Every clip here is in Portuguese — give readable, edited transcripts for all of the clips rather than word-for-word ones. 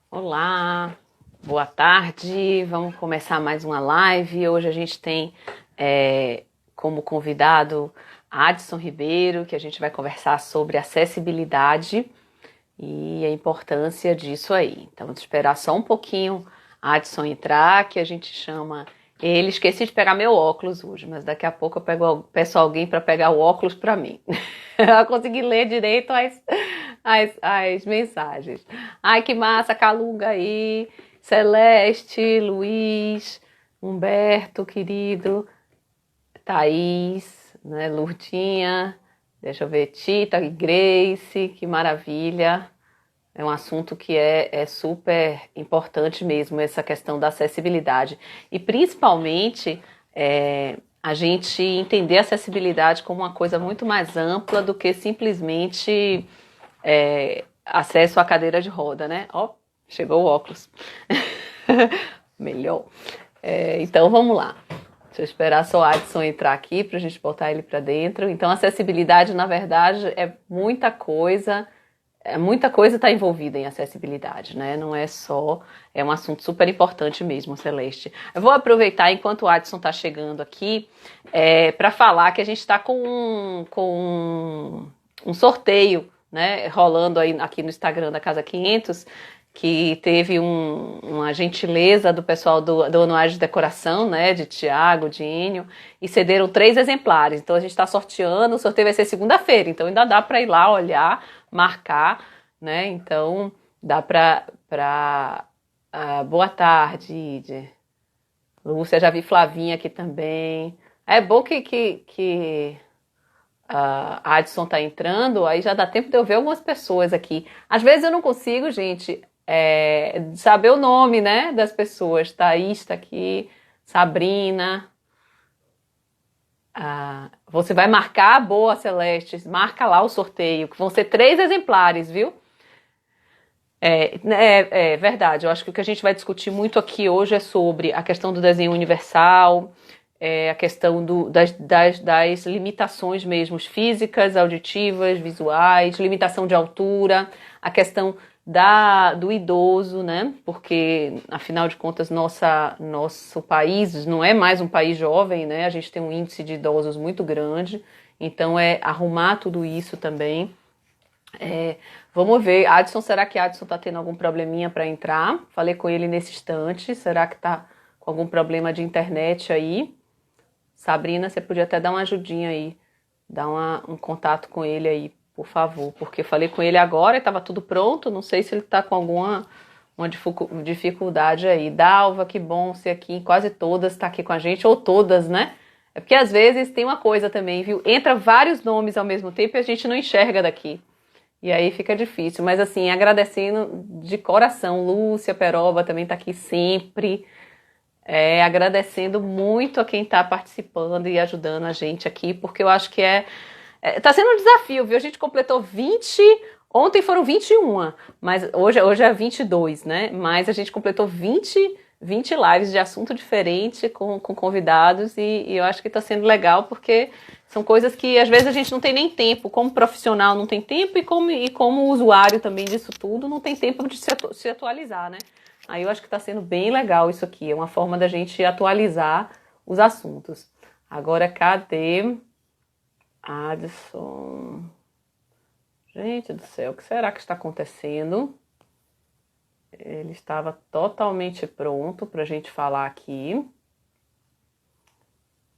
Olá, boa tarde. Vamos começar mais uma live. Hoje a gente tem como convidado Adson Ribeiro, que a gente vai conversar sobre acessibilidade e a importância disso aí. Então, vamos esperar só um pouquinho a Adson entrar, que a gente chama ele. Esqueci de pegar meu óculos hoje, mas daqui a pouco peço alguém para pegar o óculos para mim. Eu consegui ler direito as mensagens. Ai, que massa, Calunga aí, Celeste, Luiz, Humberto, querido, Thaís, né, Lurdinha, deixa eu ver, Tita e Grace, que maravilha. É um assunto que é super importante mesmo, essa questão da acessibilidade. E principalmente a gente entender a acessibilidade como uma coisa muito mais ampla do que simplesmente acesso à cadeira de roda, né? Ó, chegou o óculos. Melhor. Então vamos lá. Deixa eu esperar só o Adson entrar aqui para a gente botar ele para dentro. Então, acessibilidade, na verdade, é muita coisa. Muita coisa está envolvida em acessibilidade, né? Não é só, é um assunto super importante mesmo, Celeste. Eu vou aproveitar enquanto o Adson está chegando aqui para falar que a gente está com um sorteio, né? Rolando aí aqui no Instagram da Casa 500, que teve uma gentileza do pessoal do Anuário de Decoração, né? De Tiago, de Enio, e cederam 3 exemplares. Então a gente está sorteando, o sorteio vai ser segunda-feira, então ainda dá para ir lá olhar, marcar, né? Então dá boa tarde, Ide. Lúcia, já vi Flavinha aqui também. É bom que a Adson tá entrando, aí já dá tempo de eu ver algumas pessoas aqui. Às vezes eu não consigo, gente, saber o nome, né, das pessoas. Thaís tá aqui, Sabrina. Você vai marcar, boa, Celeste, marca lá o sorteio, que vão ser 3 exemplares, viu? É verdade, eu acho que o que a gente vai discutir muito aqui hoje é sobre a questão do desenho universal, a questão das limitações mesmo físicas, auditivas, visuais, limitação de altura, a questão do idoso, né? Porque, afinal de contas, nosso país não é mais um país jovem, né? A gente tem um índice de idosos muito grande, então é arrumar tudo isso também. Vamos ver, Adson, será que Adson tá tendo algum probleminha para entrar? Falei com ele nesse instante, será que tá com algum problema de internet aí? Sabrina, você podia até dar uma ajudinha aí, dar um contato com ele aí, por favor, porque eu falei com ele agora e estava tudo pronto, não sei se ele está com alguma dificuldade aí. Dalva, que bom ser aqui, quase todas está aqui com a gente, ou todas, né? É porque às vezes tem uma coisa também, viu? Entra vários nomes ao mesmo tempo e a gente não enxerga daqui. E aí fica difícil, mas assim, agradecendo de coração, Lúcia Peroba também está aqui sempre, agradecendo muito a quem está participando e ajudando a gente aqui, porque eu acho que tá sendo um desafio, viu? A gente completou 20, ontem foram 21, mas hoje é 22, né? Mas a gente completou 20 lives de assunto diferente com convidados e eu acho que está sendo legal porque são coisas que às vezes a gente não tem nem tempo, como profissional não tem tempo e como usuário também disso tudo não tem tempo de se atualizar, né? Aí eu acho que está sendo bem legal isso aqui, é uma forma da gente atualizar os assuntos. Agora, cadê Adson? Gente do céu, o que será que está acontecendo? Ele estava totalmente pronto para a gente falar aqui.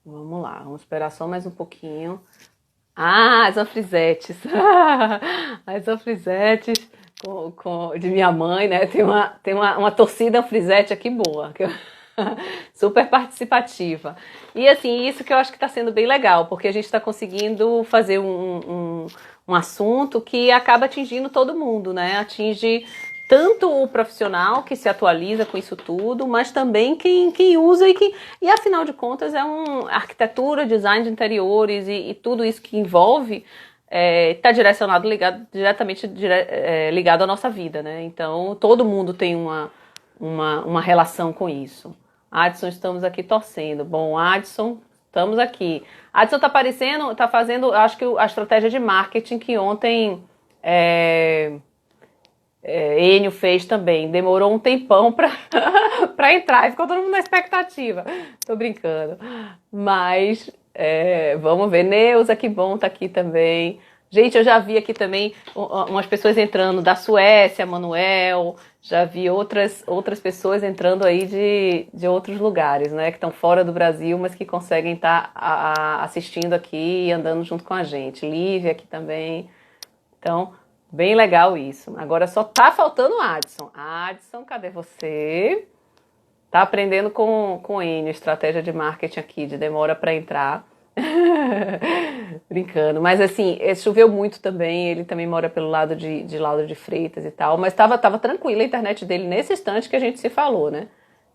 Vamos lá, vamos esperar só mais um pouquinho. As anfrisetes. As anfrisetes de minha mãe, né? Tem uma torcida anfrisete aqui boa. Super participativa. E assim, isso que eu acho que está sendo bem legal, porque a gente está conseguindo fazer um assunto que acaba atingindo todo mundo, né? Atinge tanto o profissional que se atualiza com isso tudo, mas também quem usa e afinal de contas arquitetura, design de interiores e tudo isso que envolve está diretamente ligado à nossa vida, né? Então todo mundo tem uma relação com isso. Adson, estamos aqui torcendo. Bom, Adson, estamos aqui. Adson tá fazendo, acho que a estratégia de marketing que ontem Enio fez também. Demorou um tempão para entrar e ficou todo mundo na expectativa. Tô brincando. Mas vamos ver. Neuza, que bom tá aqui também. Gente, eu já vi aqui também umas pessoas entrando da Suécia, Manuel. Já vi outras pessoas entrando aí de outros lugares, né? Que estão fora do Brasil, mas que conseguem estar assistindo aqui e andando junto com a gente. Lívia aqui também. Então, bem legal isso. Agora só tá faltando o Adson. Adson, cadê você? Tá aprendendo com o Enio, estratégia de marketing aqui, de demora para entrar. Brincando. Mas assim, choveu muito também, ele também mora pelo lado de Lauro de Freitas e tal, mas tava tranquila a internet dele nesse instante que a gente se falou, né?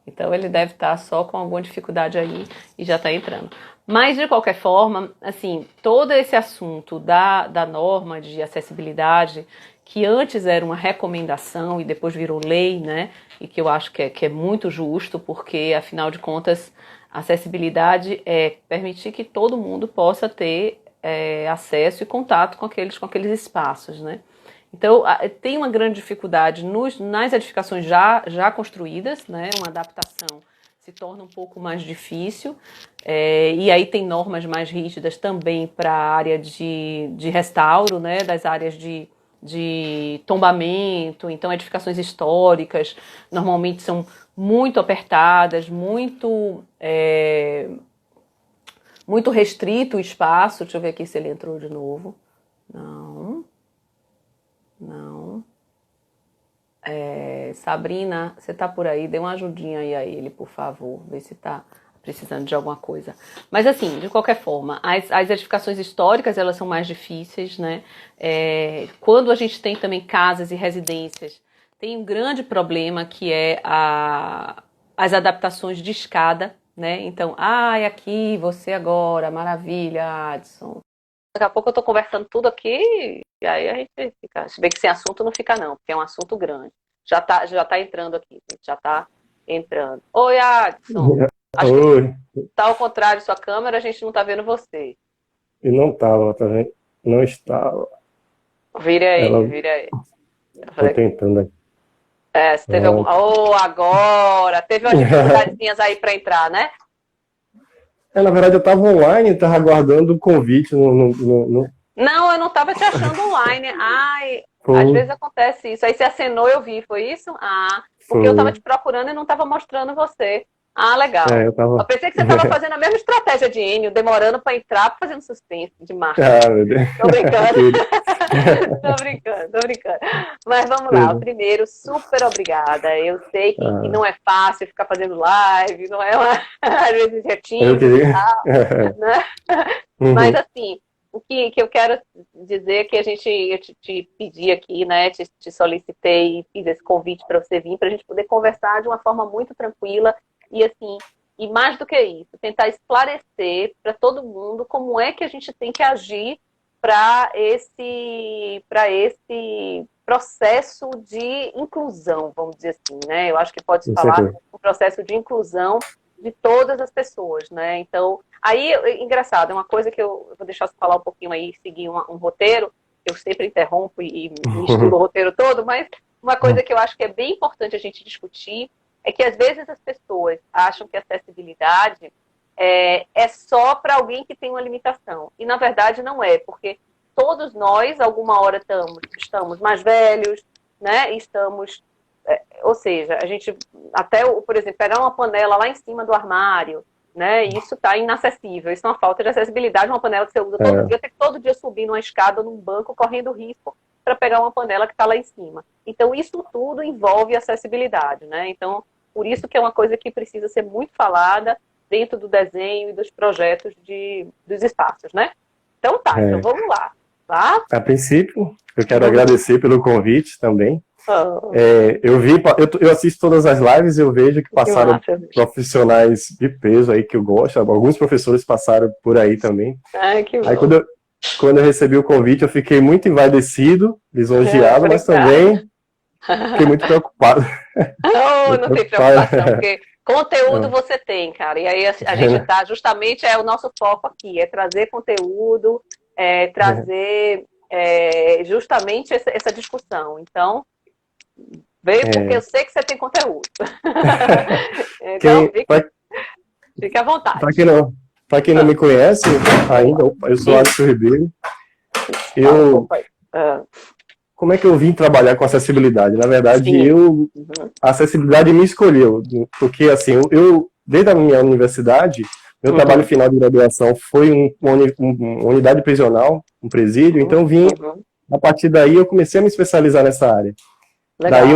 Então ele deve estar só com alguma dificuldade aí e já está entrando. Mas, de qualquer forma, assim, todo esse assunto da norma de acessibilidade, que antes era uma recomendação e depois virou lei, né? E que eu acho que é muito justo, porque, afinal de contas, a acessibilidade é permitir que todo mundo possa ter acesso e contato com aqueles espaços, né? Então, tem uma grande dificuldade nas edificações já construídas, né? Uma adaptação se torna um pouco mais difícil, e aí tem normas mais rígidas também para a área de restauro, né? Das áreas de tombamento. Então, edificações históricas normalmente são muito apertadas, muito restrito o espaço. Deixa eu ver aqui se ele entrou de novo. Não. Sabrina, você tá por aí? Dê uma ajudinha aí a ele, por favor. Vê se tá precisando de alguma coisa. Mas assim, de qualquer forma, as edificações históricas, elas são mais difíceis, né? Quando a gente tem também casas e residências, tem um grande problema que é as adaptações de escada, né? Então, aqui, você agora, maravilha, Adson. Daqui a pouco eu tô conversando tudo aqui, e aí a gente fica. Se bem que sem assunto não fica, não, porque é um assunto grande. Já tá entrando aqui, gente, já tá entrando. Oi, Adson. Acho Oi, que tá ao contrário sua câmera, a gente não tá vendo você. e não estava, tá vendo? Não estava. Vire aí, Ela, vire aí. Eu tô falei, tentando aqui. se teve algum. Pronto. Oh, agora! Teve umas dificuldadezinhas aí pra entrar, né? Na verdade, eu estava online, estava aguardando o convite Não, eu não tava te achando online. Ai, às Foi, vezes acontece isso. Aí você acenou, eu vi, foi isso? Porque eu tava foi. te procurando e não tava mostrando você. Legal. Eu Eu tava. pensei que você tava fazendo a mesma estratégia de Enio, demorando pra entrar, fazendo suspense de marketing. Meu Deus. Tô brincando. Aquele. Tô brincando, tô brincando. Mas vamos lá. Primeiro, super obrigada. Eu sei que Ah, não é fácil ficar fazendo live, não é uma... às vezes é eu tímido e queria. tal, né? Mas Uhum. assim, o que eu quero dizer é que eu te pedi aqui, né? Te solicitei e fiz esse convite para você vir, para a gente poder conversar de uma forma muito tranquila e assim, e mais do que isso, tentar esclarecer para todo mundo como é que a gente tem que agir para esse processo de inclusão, vamos dizer assim, né? Eu acho que pode se Com falar certeza. um processo de inclusão de todas as pessoas, né? Então, aí, engraçado, é uma coisa que eu vou deixar você falar um pouquinho aí, seguir um roteiro, eu sempre interrompo e misturo o roteiro todo, mas uma coisa que eu acho que é bem importante a gente discutir é que às vezes as pessoas acham que a acessibilidade é só para alguém que tem uma limitação. E na verdade não é, porque todos nós, alguma hora, estamos mais velhos, né? Estamos. Ou seja, a gente até, por exemplo, pegar uma panela lá em cima do armário, né? Isso está inacessível. Isso é uma falta de acessibilidade. Uma panela que você usa todo É, dia, tem que todo dia subir numa escada ou num banco, correndo risco para pegar uma panela que está lá em cima. Então, isso tudo envolve acessibilidade, né? Então, por isso que é uma coisa que precisa ser muito falada dentro do desenho e dos projetos dos espaços, né? Então tá, então é. vamos lá, tá? A princípio, eu quero agradecer pelo convite também. Oh, Eu assisto todas as lives e eu vejo que que passaram massa. profissionais de peso aí que eu gosto, alguns professores passaram por aí também. Ai, que Aí bom. quando eu recebi o convite, eu fiquei muito envaidecido, lisonjeado, mas Obrigada. também fiquei muito preocupado. Oh, Muito não tem preocupado. preocupação, porque conteúdo Não. você tem, cara. E aí a gente tá, justamente é o nosso foco aqui, é trazer conteúdo, trazer justamente essa discussão. Então, Veio porque eu sei que você tem conteúdo. Então, fique à vontade. Para quem não me conhece ainda, eu sou Alisson Ribeiro. Como é que eu vim trabalhar com acessibilidade? Na verdade, a acessibilidade me escolheu, porque assim, desde a minha universidade, meu trabalho final de graduação foi uma unidade prisional, um presídio, então a partir daí eu comecei a me especializar nessa área. Legal. Daí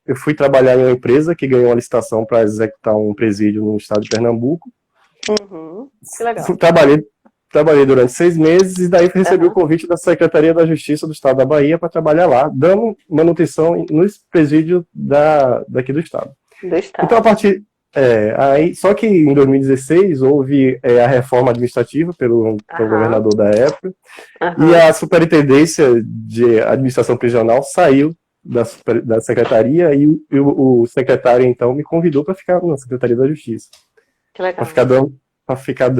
eu fui trabalhar em uma empresa que ganhou uma licitação para executar um presídio no estado de Pernambuco. Que legal. Trabalhei durante 6 meses e daí recebi o convite da Secretaria da Justiça do Estado da Bahia para trabalhar lá, dando manutenção no presídio daqui do Estado. Então, a partir... só que em 2016 houve a reforma administrativa pelo governador da época e a Superintendência de Administração Prisional saiu da Secretaria e o secretário, então, me convidou para ficar na Secretaria da Justiça. Que legal. Para ficar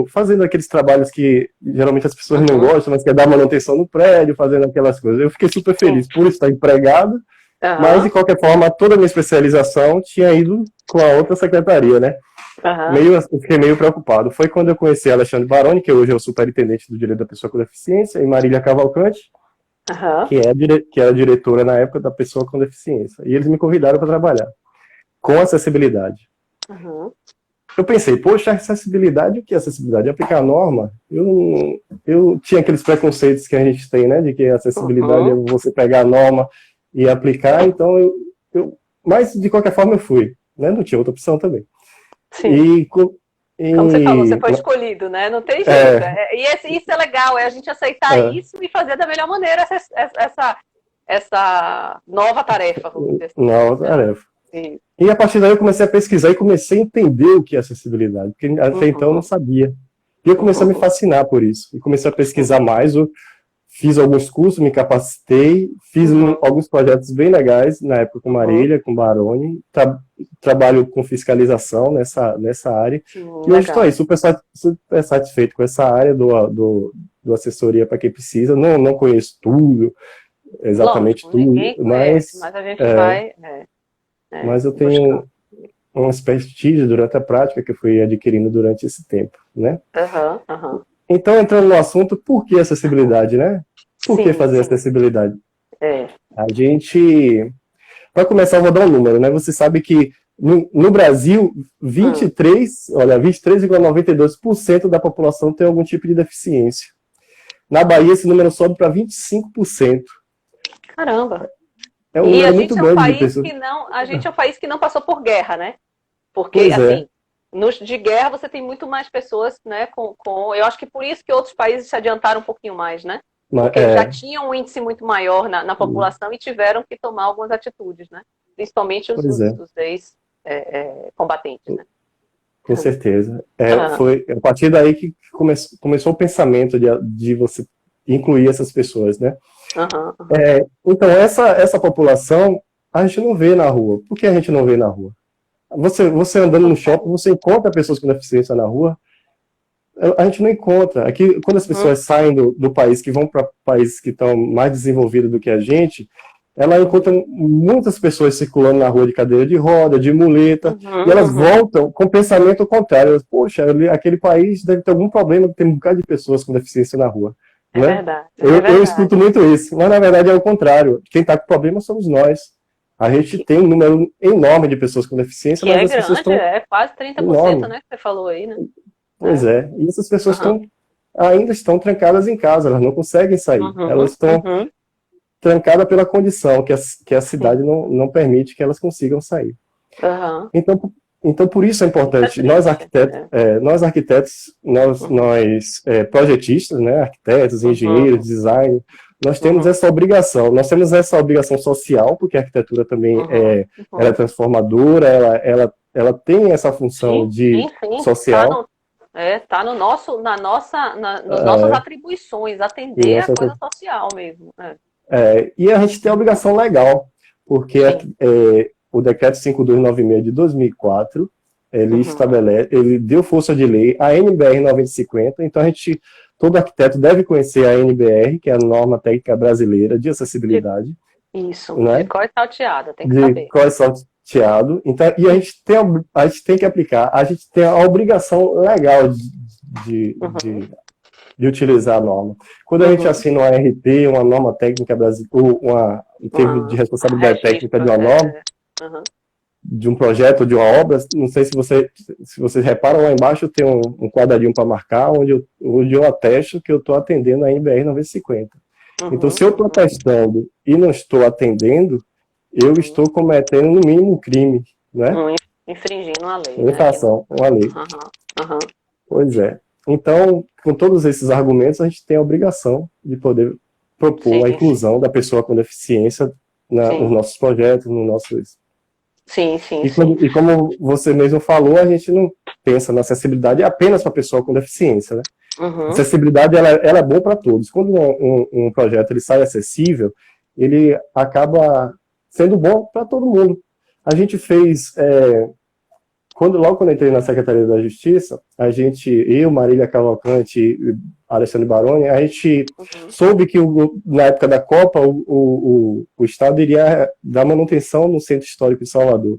fazendo aqueles trabalhos que geralmente as pessoas não gostam, mas que é dar manutenção no prédio, fazendo aquelas coisas. Eu fiquei super feliz por estar empregado, mas, de qualquer forma, toda a minha especialização tinha ido com a outra secretaria, né? Eu fiquei meio preocupado. Foi quando eu conheci Alexandre Baroni, que hoje é o superintendente do Direito da Pessoa com Deficiência, e Marília Cavalcante, que era diretora na época da Pessoa com Deficiência. E eles me convidaram para trabalhar com acessibilidade. Eu pensei, poxa, acessibilidade, o que é acessibilidade? Aplicar a norma? Eu tinha aqueles preconceitos que a gente tem, né, de que a acessibilidade é você pegar a norma e aplicar, então mas de qualquer forma eu fui, né, não tinha outra opção também. Sim. Como você falou, você foi escolhido, né, não tem jeito. Isso é legal, é a gente aceitar isso e fazer da melhor maneira essa nova tarefa, vamos dizer assim. Nova tarefa. E a partir daí eu comecei a pesquisar e comecei a entender o que é acessibilidade, porque até então eu não sabia. E eu comecei a me fascinar por isso. E comecei a pesquisar mais, eu fiz alguns cursos, me capacitei, fiz alguns projetos bem legais, na época com Marília, com Baroni, trabalho com fiscalização nessa área. E hoje estou aí, super satisfeito com essa área do assessoria para quem precisa. Não conheço tudo, exatamente tudo, mas a gente vai... mas eu tenho uma expertise durante a prática que eu fui adquirindo durante esse tempo, né? Então, entrando no assunto, por que acessibilidade, né? Por que fazer acessibilidade? A gente... Para começar, eu vou dar um número, né? Você sabe que no Brasil, 23,92% da população tem algum tipo de deficiência. Na Bahia, esse número sobe para 25%. Caramba! É um número muito grande de pessoas. A gente é um país que não passou por guerra, né? Porque, assim, de guerra você tem muito mais pessoas, né, eu acho que por isso que outros países se adiantaram um pouquinho mais, né? Porque já tinham um índice muito maior na população e tiveram que tomar algumas atitudes, né? Principalmente os ex-combatentes, né? Com certeza. Foi a partir daí que começou o pensamento de você incluir essas pessoas, né? Então, essa população a gente não vê na rua. Por que a gente não vê na rua? Você andando no shopping, você encontra pessoas com deficiência na rua? A gente não encontra. Aqui, quando as pessoas saem do país, que vão para países que estão mais desenvolvidos do que a gente, ela encontra muitas pessoas circulando na rua de cadeira de roda, de muleta, e elas voltam com pensamento contrário. Poxa, aquele país deve ter algum problema, que tem um bocado de pessoas com deficiência na rua. Né? Verdade. Eu escuto muito isso, mas na verdade é o contrário. Quem está com problema somos nós. A gente tem um número enorme de pessoas com deficiência, mas as grande, pessoas estão... quase 30%, né, que você falou aí, né? Pois e essas pessoas ainda estão trancadas em casa, elas não conseguem sair. Elas estão trancadas pela condição, que a cidade não permite que elas consigam sair. Então, por isso é importante, nós arquitetos, nós projetistas, né, arquitetos, engenheiros, design, nós temos essa obrigação, social, porque a arquitetura também ela é transformadora, ela tem essa função social. Tá nas nossas atribuições, atender a coisa social mesmo. E a gente tem a obrigação legal, porque o decreto 5296 de 2004, ele deu força de lei, a NBR 9050, então todo arquiteto deve conhecer a NBR, que é a Norma Técnica Brasileira de Acessibilidade. Isso, né? de cor salteado, tem que de saber. cor salteado. Então, e a gente tem que aplicar, a gente tem a obrigação legal de utilizar a norma. Quando a gente assina uma RT, uma norma técnica brasileira, um termo de responsabilidade técnica de uma norma, de um projeto, de uma obra, não sei se vocês reparam, lá embaixo tem um quadradinho para marcar, onde eu atesto que eu estou atendendo a NBR 950. Então, se eu estou atestando e não estou atendendo, eu estou cometendo, no mínimo, um crime, né? Infringindo uma lei. Uma infração, uma lei. Pois é. Então, com todos esses argumentos, a gente tem a obrigação de poder propor a inclusão da pessoa com deficiência nos nossos projetos, nos nossos... E como você mesmo falou, a gente não pensa na acessibilidade apenas para a pessoa com deficiência, né? Acessibilidade, ela é boa para todos. Quando um projeto ele sai acessível, ele acaba sendo bom para todo mundo. A gente fez... Logo quando eu entrei na Secretaria da Justiça, eu, Marília Cavalcante e Alexandre Baroni, a gente soube que na época da Copa o Estado iria dar manutenção no Centro Histórico de Salvador.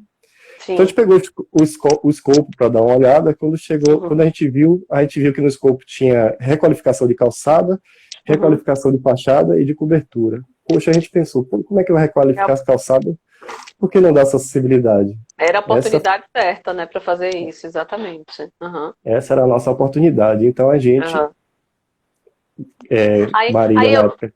Então a gente pegou o escopo para dar uma olhada. Quando a gente viu que no escopo tinha requalificação de calçada, requalificação de fachada e de cobertura. Poxa, a gente pensou, como é que eu vou requalificar as calçadas? Por que não dar essa acessibilidade? Era a oportunidade certa, né, para fazer isso, exatamente. Essa era a nossa oportunidade. Então a gente, Marília, na época...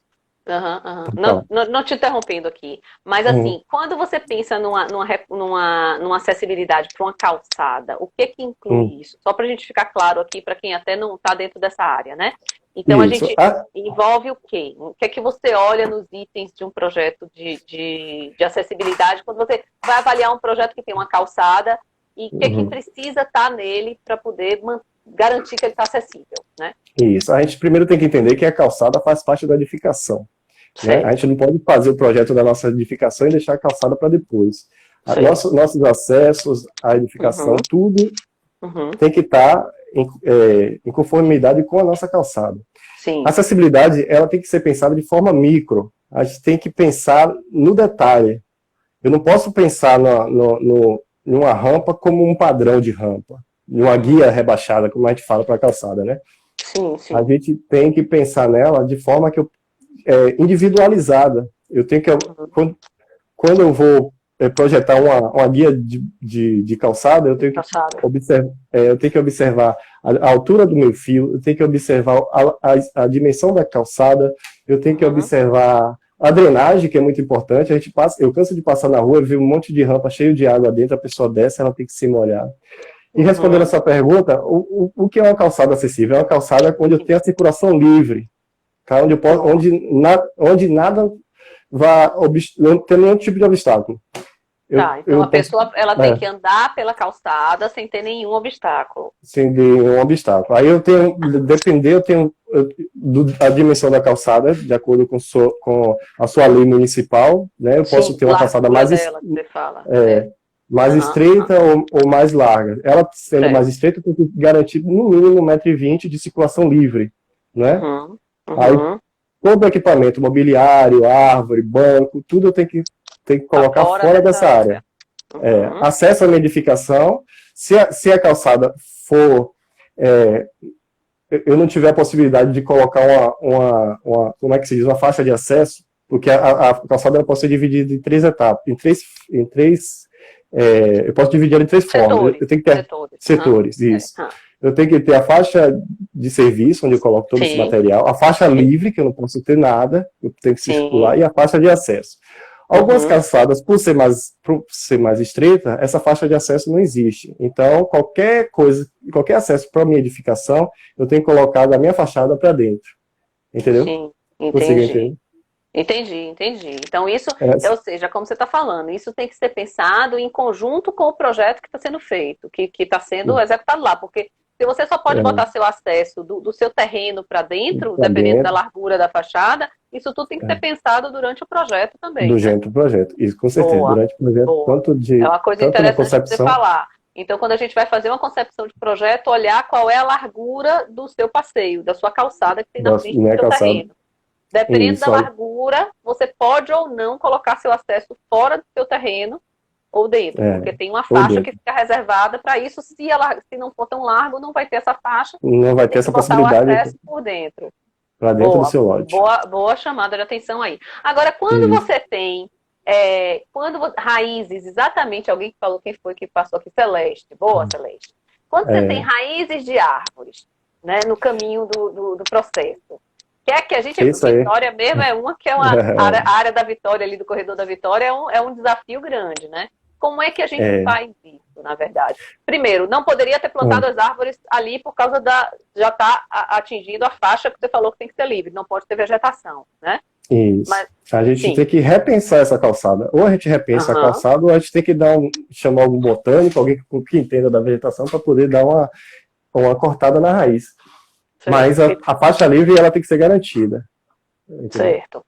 Não te interrompendo aqui, mas assim, quando você pensa numa acessibilidade para uma calçada, o que inclui isso? Só para a gente ficar claro aqui, para quem até não está dentro dessa área, né? Então a gente envolve o quê? O que é que você olha nos itens de um projeto de acessibilidade quando você vai avaliar um projeto que tem uma calçada e o que é que precisa estar nele para poder garantir que ele está acessível, né? Isso, a gente primeiro tem que entender que a calçada faz parte da edificação. Né? A gente não pode fazer o projeto da nossa edificação e deixar a calçada para depois. Nossos acessos, a edificação, tudo tem que estar em conformidade com a nossa calçada. A acessibilidade, ela tem que ser pensada de forma micro. A gente tem que pensar no detalhe. Eu não posso pensar numa rampa como um padrão de rampa, numa guia rebaixada, como a gente fala para a calçada, né? A gente tem que pensar nela de forma individualizada. Eu tenho que, quando eu vou projetar uma guia de calçada, eu tenho que observar a altura do meu fio, eu tenho que observar a dimensão da calçada, eu tenho que observar a drenagem, que é muito importante. Eu canso de passar na rua, ver um monte de rampa cheio de água dentro, a pessoa desce, ela tem que se molhar. E respondendo a sua pergunta, o que é uma calçada acessível? É uma calçada onde eu tenho a circulação livre, tá? Onde nada não tem nenhum tipo de obstáculo. Então a pessoa tem que andar pela calçada sem ter nenhum obstáculo. Sem nenhum obstáculo. Aí eu tenho a dimensão da calçada, de acordo com a sua lei municipal, né? Eu posso ter uma calçada mais estreita ou mais larga. Ela sendo mais estreita, tem que garantir no mínimo 1,20 m de circulação livre, né? Aí todo o equipamento, mobiliário, árvore, banco, tudo eu tenho que colocar fora dessa área. Acesso à edificação. Se a calçada for... eu não tiver a possibilidade de colocar como é que se diz, uma faixa de acesso, porque a calçada pode ser dividida em 3 etapas, eu posso dividir ela em 3 formas. Eu tenho que ter setores, isso. Eu tenho que ter a faixa de serviço, onde eu coloco todo esse material, a faixa livre, que eu não posso ter nada, eu tenho que circular, e a faixa de acesso. Algumas calçadas, por ser mais estreita, essa faixa de acesso não existe. Então, qualquer acesso para a minha edificação, eu tenho que colocar da minha fachada para dentro. Entendeu? Sim, entendi. Então, isso, ou seja, como você está falando, isso tem que ser pensado em conjunto com o projeto que está sendo feito, que está sendo executado lá, porque se você só pode botar seu acesso do seu terreno para dentro, dependendo da largura da fachada, isso tudo tem que ser pensado durante o projeto também. Durante o projeto, isso com certeza. Durante o projeto, é uma coisa interessante de você falar. Então, quando a gente vai fazer uma concepção de projeto, olhar qual é a largura do seu passeio, da sua calçada que tem na frente do seu terreno. Dependendo da largura, você pode ou não colocar seu acesso fora do seu terreno ou dentro, porque tem uma faixa que fica reservada para isso. Se não for tão largo, não vai ter essa faixa. Não vai ter essa possibilidade. O acesso por dentro. Para dentro do seu lote. Boa chamada de atenção aí. Agora, quando você tem raízes, exatamente, alguém que falou, quem foi que passou aqui? Celeste. Boa, Celeste. Quando você tem raízes de árvores, né, no caminho do processo, que é que a gente, Vitória mesmo é uma que é uma a área da Vitória, ali do corredor da Vitória, é um desafio grande, né? Como é que a gente faz isso, na verdade? Primeiro, não poderia ter plantado as árvores ali por causa já está atingindo a faixa que você falou que tem que ser livre, não pode ter vegetação, né? Isso. Mas, a gente tem que repensar essa calçada. Ou a gente repensa a calçada, ou a gente tem que chamar algum botânico, alguém que entenda da vegetação, para poder dar uma cortada na raiz. Sim. Mas a faixa livre, ela tem que ser garantida. Entendeu? Certo.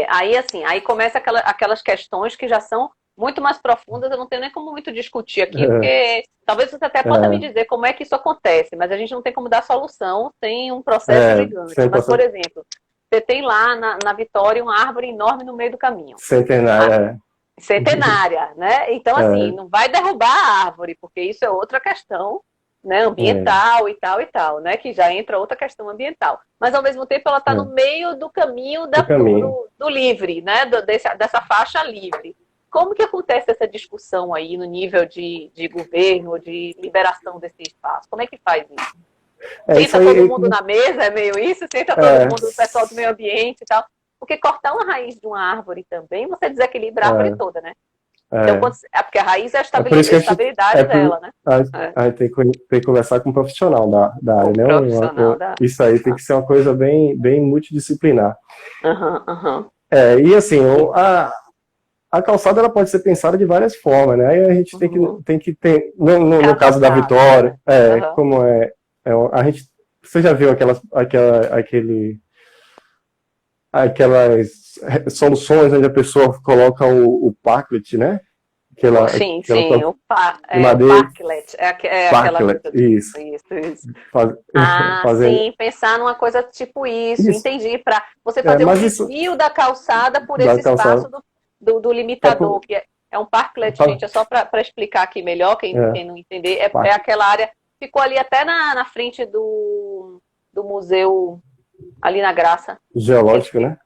Aí começa aquelas questões que já são muito mais profundas, eu não tenho nem como muito discutir aqui, porque talvez você até possa me dizer como é que isso acontece, mas a gente não tem como dar solução sem um processo gigante. Mas, por exemplo, você tem lá na Vitória uma árvore enorme no meio do caminho. Centenária. Centenária, né? Então, assim, não vai derrubar a árvore, porque isso é outra questão, né, ambiental e tal, né? Que já entra outra questão ambiental. Mas, ao mesmo tempo, ela está no meio do caminho do livre, né? Dessa faixa livre. Como que acontece essa discussão aí no nível de governo, de liberação desse espaço? Como é que faz isso? Senta todo mundo na mesa, é meio isso? Senta todo mundo, o pessoal do meio ambiente e tal? Porque cortar uma raiz de uma árvore também, você desequilibra a árvore toda, né? Então, porque a raiz é a estabilidade dela, né? A gente tem que conversar com um profissional da área, né? Isso aí tem que ser uma coisa bem multidisciplinar. E assim, a calçada ela pode ser pensada de várias formas, né? Aí a gente tem que ter, no caso da Vitória, como a gente, você já viu aquelas soluções onde a pessoa coloca o parklet, né? Sim, o parklet. Parklet, isso. Sim, pensar numa coisa tipo isso. Entendi. Para você fazer um desvio da calçada por esse espaço do limitador, que é um parklet, gente, é só para explicar aqui melhor, quem não entender, é aquela área, ficou ali até na frente do museu, ali na Graça. Geológico, né?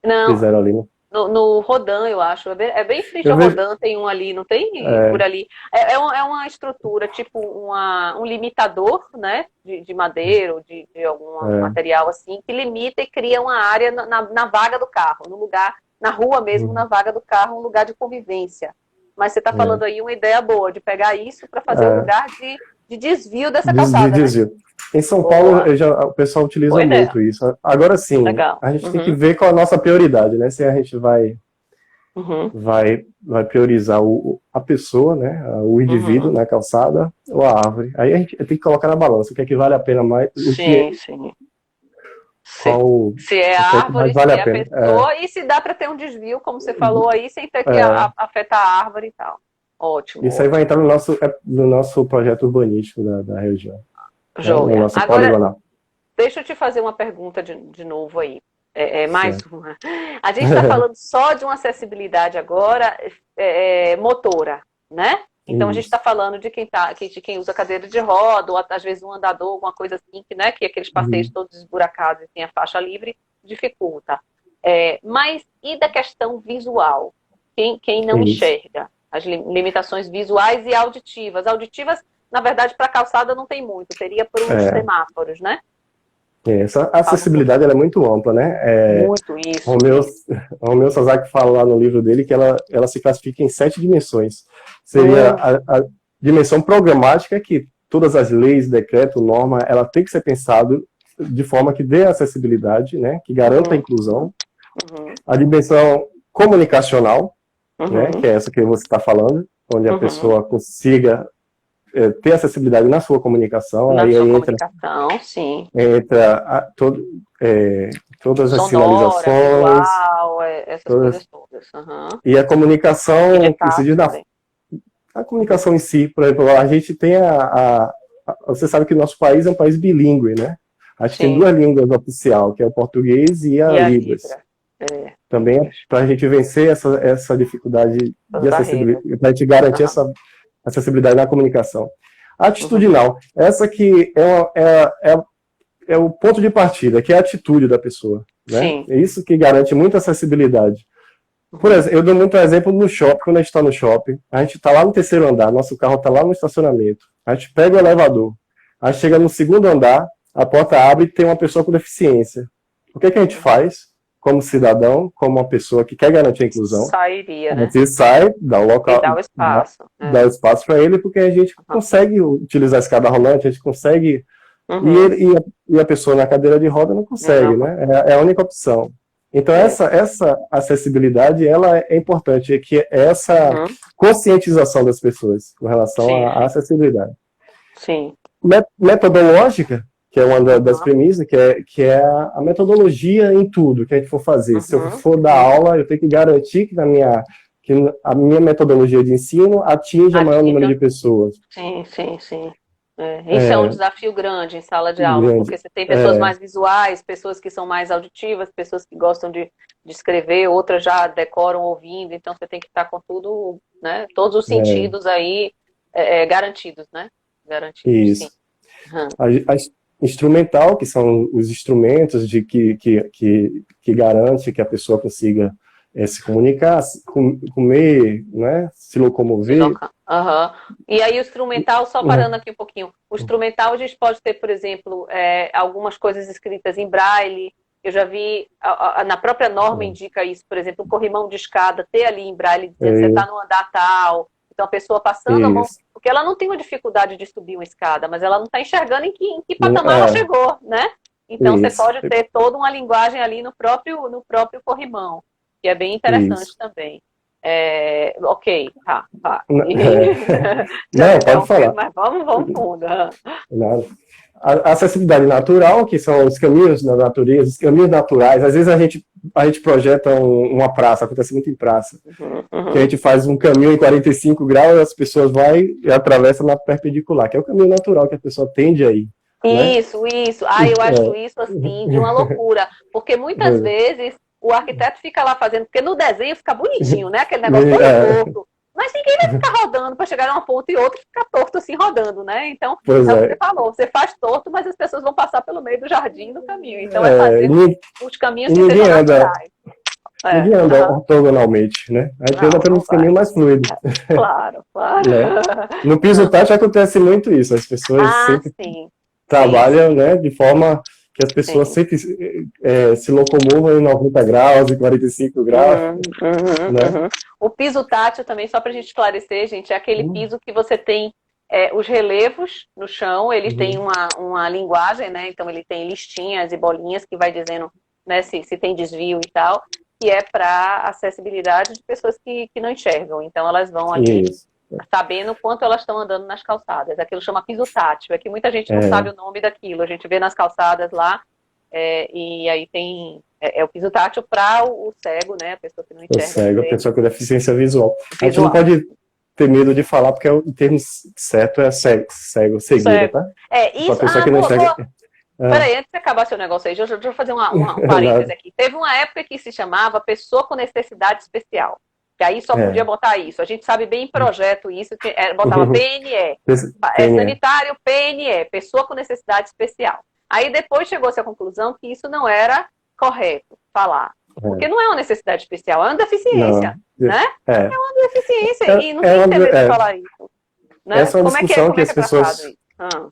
Não, fizeram ali, né? no Rodin, eu acho, é bem frente ao Rodin, tem um ali, não tem? Por ali. É uma estrutura, tipo um limitador, né, de madeira ou de algum material assim, que limita e cria uma área na vaga do carro, no lugar, na rua mesmo, na vaga do carro, um lugar de convivência. Mas você está falando aí uma ideia boa, de pegar isso para fazer um lugar de desvio dessa calçada. Desvio. Né? Em São Paulo, o pessoal utiliza muito isso. Agora sim, a gente tem que ver qual é a nossa prioridade, né? Se a gente vai priorizar a pessoa, né? O indivíduo na calçada ou a árvore. Aí a gente tem que colocar na balança o que é que vale a pena mais. Se é a árvore, se é a pessoa, e se dá para ter um desvio, como você falou aí, sem ter que afetar a árvore e tal. Ótimo. Isso aí vai entrar no nosso projeto urbanístico da região. Joia. Agora, deixa eu te fazer uma pergunta de novo aí. Mais uma. A gente está falando só de uma acessibilidade agora motora, né? Então a gente está falando de quem usa cadeira de roda, ou às vezes um andador, alguma coisa assim, que aqueles passeios todos esburacados e tem a faixa livre, dificulta. Mas e da questão visual? Quem não enxerga? As limitações visuais e auditivas. Auditivas, na verdade, para a calçada não tem muito, teria por uns semáforos, né? Essa acessibilidade ela é muito ampla, né? Muito isso. Romeu Sasaki fala lá no livro dele que ela se classifica em 7 dimensões. Seria a dimensão programática, que todas as leis, decreto, norma, ela tem que ser pensado de forma que dê acessibilidade, né? Que garanta a inclusão. A dimensão comunicacional, né? Que é essa que você está falando, onde a pessoa consiga ter acessibilidade na sua comunicação. Comunicação, sim. Entra todas as sonora, sinalizações. Visual, essas coisas todas. E a comunicação, que se diz a comunicação em si, por exemplo, a gente tem você sabe que o nosso país é um país bilíngue, né? A gente tem 2 línguas oficiais, que é o português e a Libras. Também para a gente vencer essa dificuldade de acessibilidade, para a gente garantir essa acessibilidade na comunicação. Atitudinal, essa que é o ponto de partida, que é a atitude da pessoa. Né? É isso que garante muita acessibilidade. Por exemplo, eu dou muito exemplo no shopping, quando a gente está no shopping, a gente está lá no 3º andar, nosso carro está lá no estacionamento, a gente pega o elevador, a gente chega no 2º andar, a porta abre e tem uma pessoa com deficiência. O que a gente faz, como cidadão, como uma pessoa que quer garantir a inclusão? Sairia, né? A gente sai, dá o local, e dá o espaço. Dá o espaço para ele, porque a gente consegue utilizar a escada rolante, a gente consegue... E a pessoa na cadeira de roda não consegue, né? É a única opção. Então, essa acessibilidade, ela é importante, que é essa conscientização das pessoas com relação à acessibilidade. Sim. Metodológica, que é uma das premissas, que é a metodologia em tudo que a gente for fazer. Se eu for dar aula, eu tenho que garantir que a minha metodologia de ensino atinja o maior número de pessoas. Sim. Isso é um desafio grande em sala de aula, porque você tem pessoas mais visuais, pessoas que são mais auditivas, pessoas que gostam de escrever, outras já decoram ouvindo, então você tem que estar com tudo, né, todos os sentidos aí garantidos, né? Garantidos, isso. A instrumental, que são os instrumentos que garante que a pessoa consiga se comunicar, comer, né, se locomover. E aí o instrumental, só parando aqui um pouquinho, o instrumental a gente pode ter, por exemplo, algumas coisas escritas em braille. Eu já vi, na própria norma indica isso, por exemplo, um corrimão de escada, ter ali em braille, dizendo que você está no andar tal, então a pessoa passando a mão, porque ela não tem uma dificuldade de subir uma escada, mas ela não está enxergando em que patamar ela chegou, né? Então você pode ter toda uma linguagem ali no próprio corrimão, que é bem interessante também. Ok, tá. Não, pode falar. Mas vamos fundo. A acessibilidade natural, que são os caminhos da natureza, os caminhos naturais. Às vezes a gente projeta uma praça, acontece muito em praça, que a gente faz um caminho em 45 graus e as pessoas vão e atravessam na perpendicular, que é o caminho natural que a pessoa tende a ir. Isso. Eu acho isso, assim, de uma loucura. Porque muitas vezes o arquiteto fica lá fazendo, porque no desenho fica bonitinho, né? Aquele negócio todo torto. Mas ninguém vai ficar rodando para chegar a uma ponta e outra e ficar torto assim rodando, né? Então, é o que você falou, você faz torto, mas as pessoas vão passar pelo meio do jardim no caminho. Então, fazer os caminhos que sejam naturais. Ninguém anda ortogonalmente, né? A gente anda pelos caminhos mais fluidos. Claro. No piso tátil acontece muito isso, as pessoas sempre trabalham, né, de forma que as pessoas sempre se locomovam em 90 graus, em 45 graus. Né? O piso tátil também, só para a gente esclarecer, gente, é aquele piso que você tem os relevos no chão, eles têm uma linguagem, né? Então ele tem listinhas e bolinhas que vai dizendo, né, se tem desvio e tal, que é para acessibilidade de pessoas que não enxergam. Então elas vão ali sabendo quanto elas estão andando nas calçadas. Aquilo chama piso tátil. É que muita gente não sabe o nome daquilo. A gente vê nas calçadas lá, e aí tem o piso tátil para o cego, né? A pessoa que não enxerga. O cego, a pessoa com deficiência visual. A gente não pode ter medo de falar, porque o termo certo é cegueira, tá? Isso. A pessoa que não enxerga. Peraí, antes de acabar seu negócio aí, deixa eu fazer um parênteses aqui. Teve uma época que se chamava pessoa com necessidade especial. Que aí só podia botar isso. A gente sabe bem em projeto isso, que botava PNE. Sanitário, PNE, pessoa com necessidade especial. Aí depois chegou-se à conclusão que isso não era correto falar. Porque não é uma necessidade especial, é uma deficiência. Né? É uma deficiência. E não tem que ter medo de falar isso. Né? Essa é uma discussão que as pessoas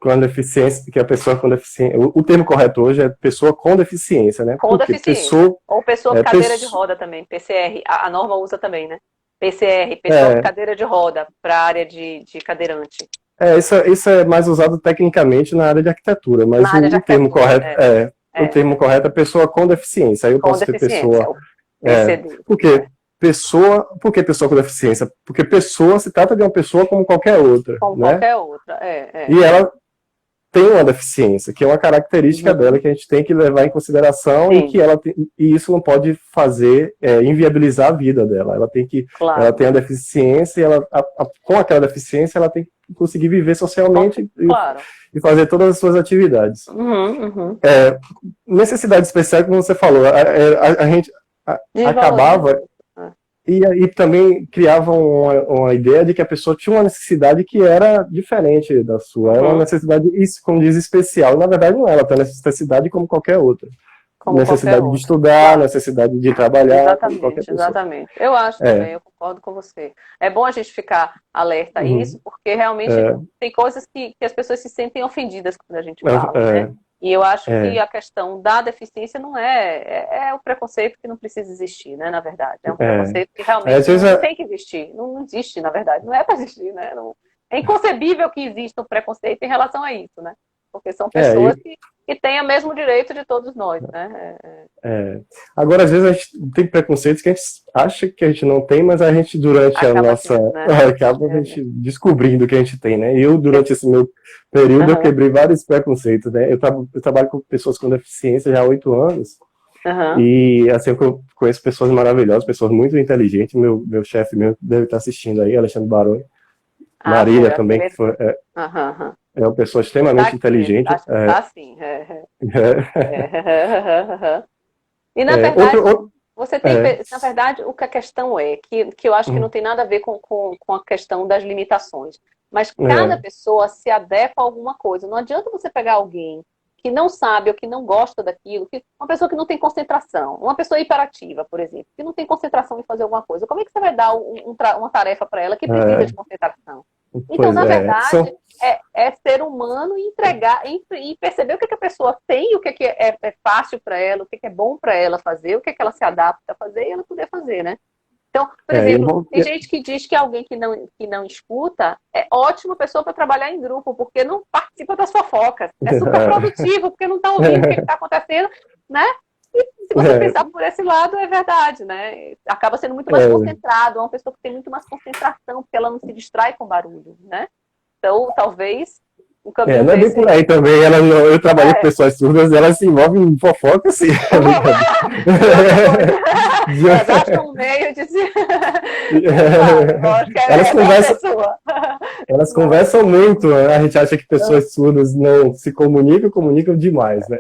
com deficiência, que a pessoa com deficiência. O termo correto hoje é pessoa com deficiência, né? Com deficiência. Ou pessoa com cadeira de roda também, PCR. A norma usa também, né? PCR, pessoa com cadeira de roda, para a área de cadeirante. Isso é mais usado tecnicamente na área de arquitetura, mas o termo correto o termo correto é pessoa com deficiência. Aí eu posso ter pessoa. Por que pessoa com deficiência? Porque pessoa se trata de uma pessoa como qualquer outra. Como qualquer outra, E ela tem uma deficiência, que é uma característica dela que a gente tem que levar em consideração e que e isso não pode fazer inviabilizar a vida dela. Ela tem que, ela tem a deficiência e com aquela deficiência ela tem que conseguir viver socialmente e fazer todas as suas atividades. Necessidade especial, como você falou, a gente acabava e também criava uma ideia de que a pessoa tinha uma necessidade que era diferente da sua. Era uma necessidade, isso, como diz, especial. Na verdade, não é. Ela tem necessidade como qualquer outra. Necessidade de estudar, necessidade de trabalhar. Exatamente. Eu acho também, eu concordo com você. É bom a gente ficar alerta a isso, porque realmente tem coisas que as pessoas se sentem ofendidas quando a gente fala, né? E eu acho que a questão da deficiência não é o preconceito que não precisa existir, né, na verdade. É um preconceito que realmente não tem que existir. Não existe, na verdade. Não é para existir, né? É inconcebível que exista um preconceito em relação a isso, né? Porque são pessoas que têm o mesmo direito de todos nós, né? Agora, às vezes, a gente tem preconceitos que a gente acha que a gente não tem, mas a gente, durante a nossa... acaba a gente descobrindo que a gente tem, né? Eu, durante esse meu período, eu quebrei vários preconceitos, né? Eu trabalho com pessoas com deficiência já há 8 anos, e, assim, eu conheço pessoas maravilhosas, pessoas muito inteligentes. Meu chefe mesmo deve estar assistindo aí, Alexandre Baroni. Marília também, que foi... É uma pessoa extremamente inteligente. Sim. E na verdade, você tem, na verdade, o que a questão que eu acho que não tem nada a ver com a questão das limitações, mas cada pessoa se adequa a alguma coisa. Não adianta você pegar alguém que não sabe ou que não gosta daquilo, uma pessoa que não tem concentração, uma pessoa hiperativa, por exemplo, que não tem concentração em fazer alguma coisa. Como é que você vai dar uma tarefa para ela que precisa de concentração? Então, na verdade, é ser humano e entregar e perceber o que a pessoa tem, o que é fácil para ela, o que é bom para ela fazer, o que ela se adapta a fazer e ela poder fazer, né? Então, por exemplo, tem gente que diz que alguém que não escuta é ótima pessoa para trabalhar em grupo, porque não participa das fofocas. É super produtivo, porque não está ouvindo o que está acontecendo, né? E se você pensar por esse lado, é verdade, né? Acaba sendo muito mais concentrado, é uma pessoa que tem muito mais concentração, porque ela não se distrai com barulho, né? Então, talvez o caminho não é bem por aí também. Eu trabalhei com pessoas surdas, elas se envolvem em fofoca, assim. Gasta um meio de se... Elas conversam muito, né? A gente acha que pessoas surdas não se comunicam demais, né?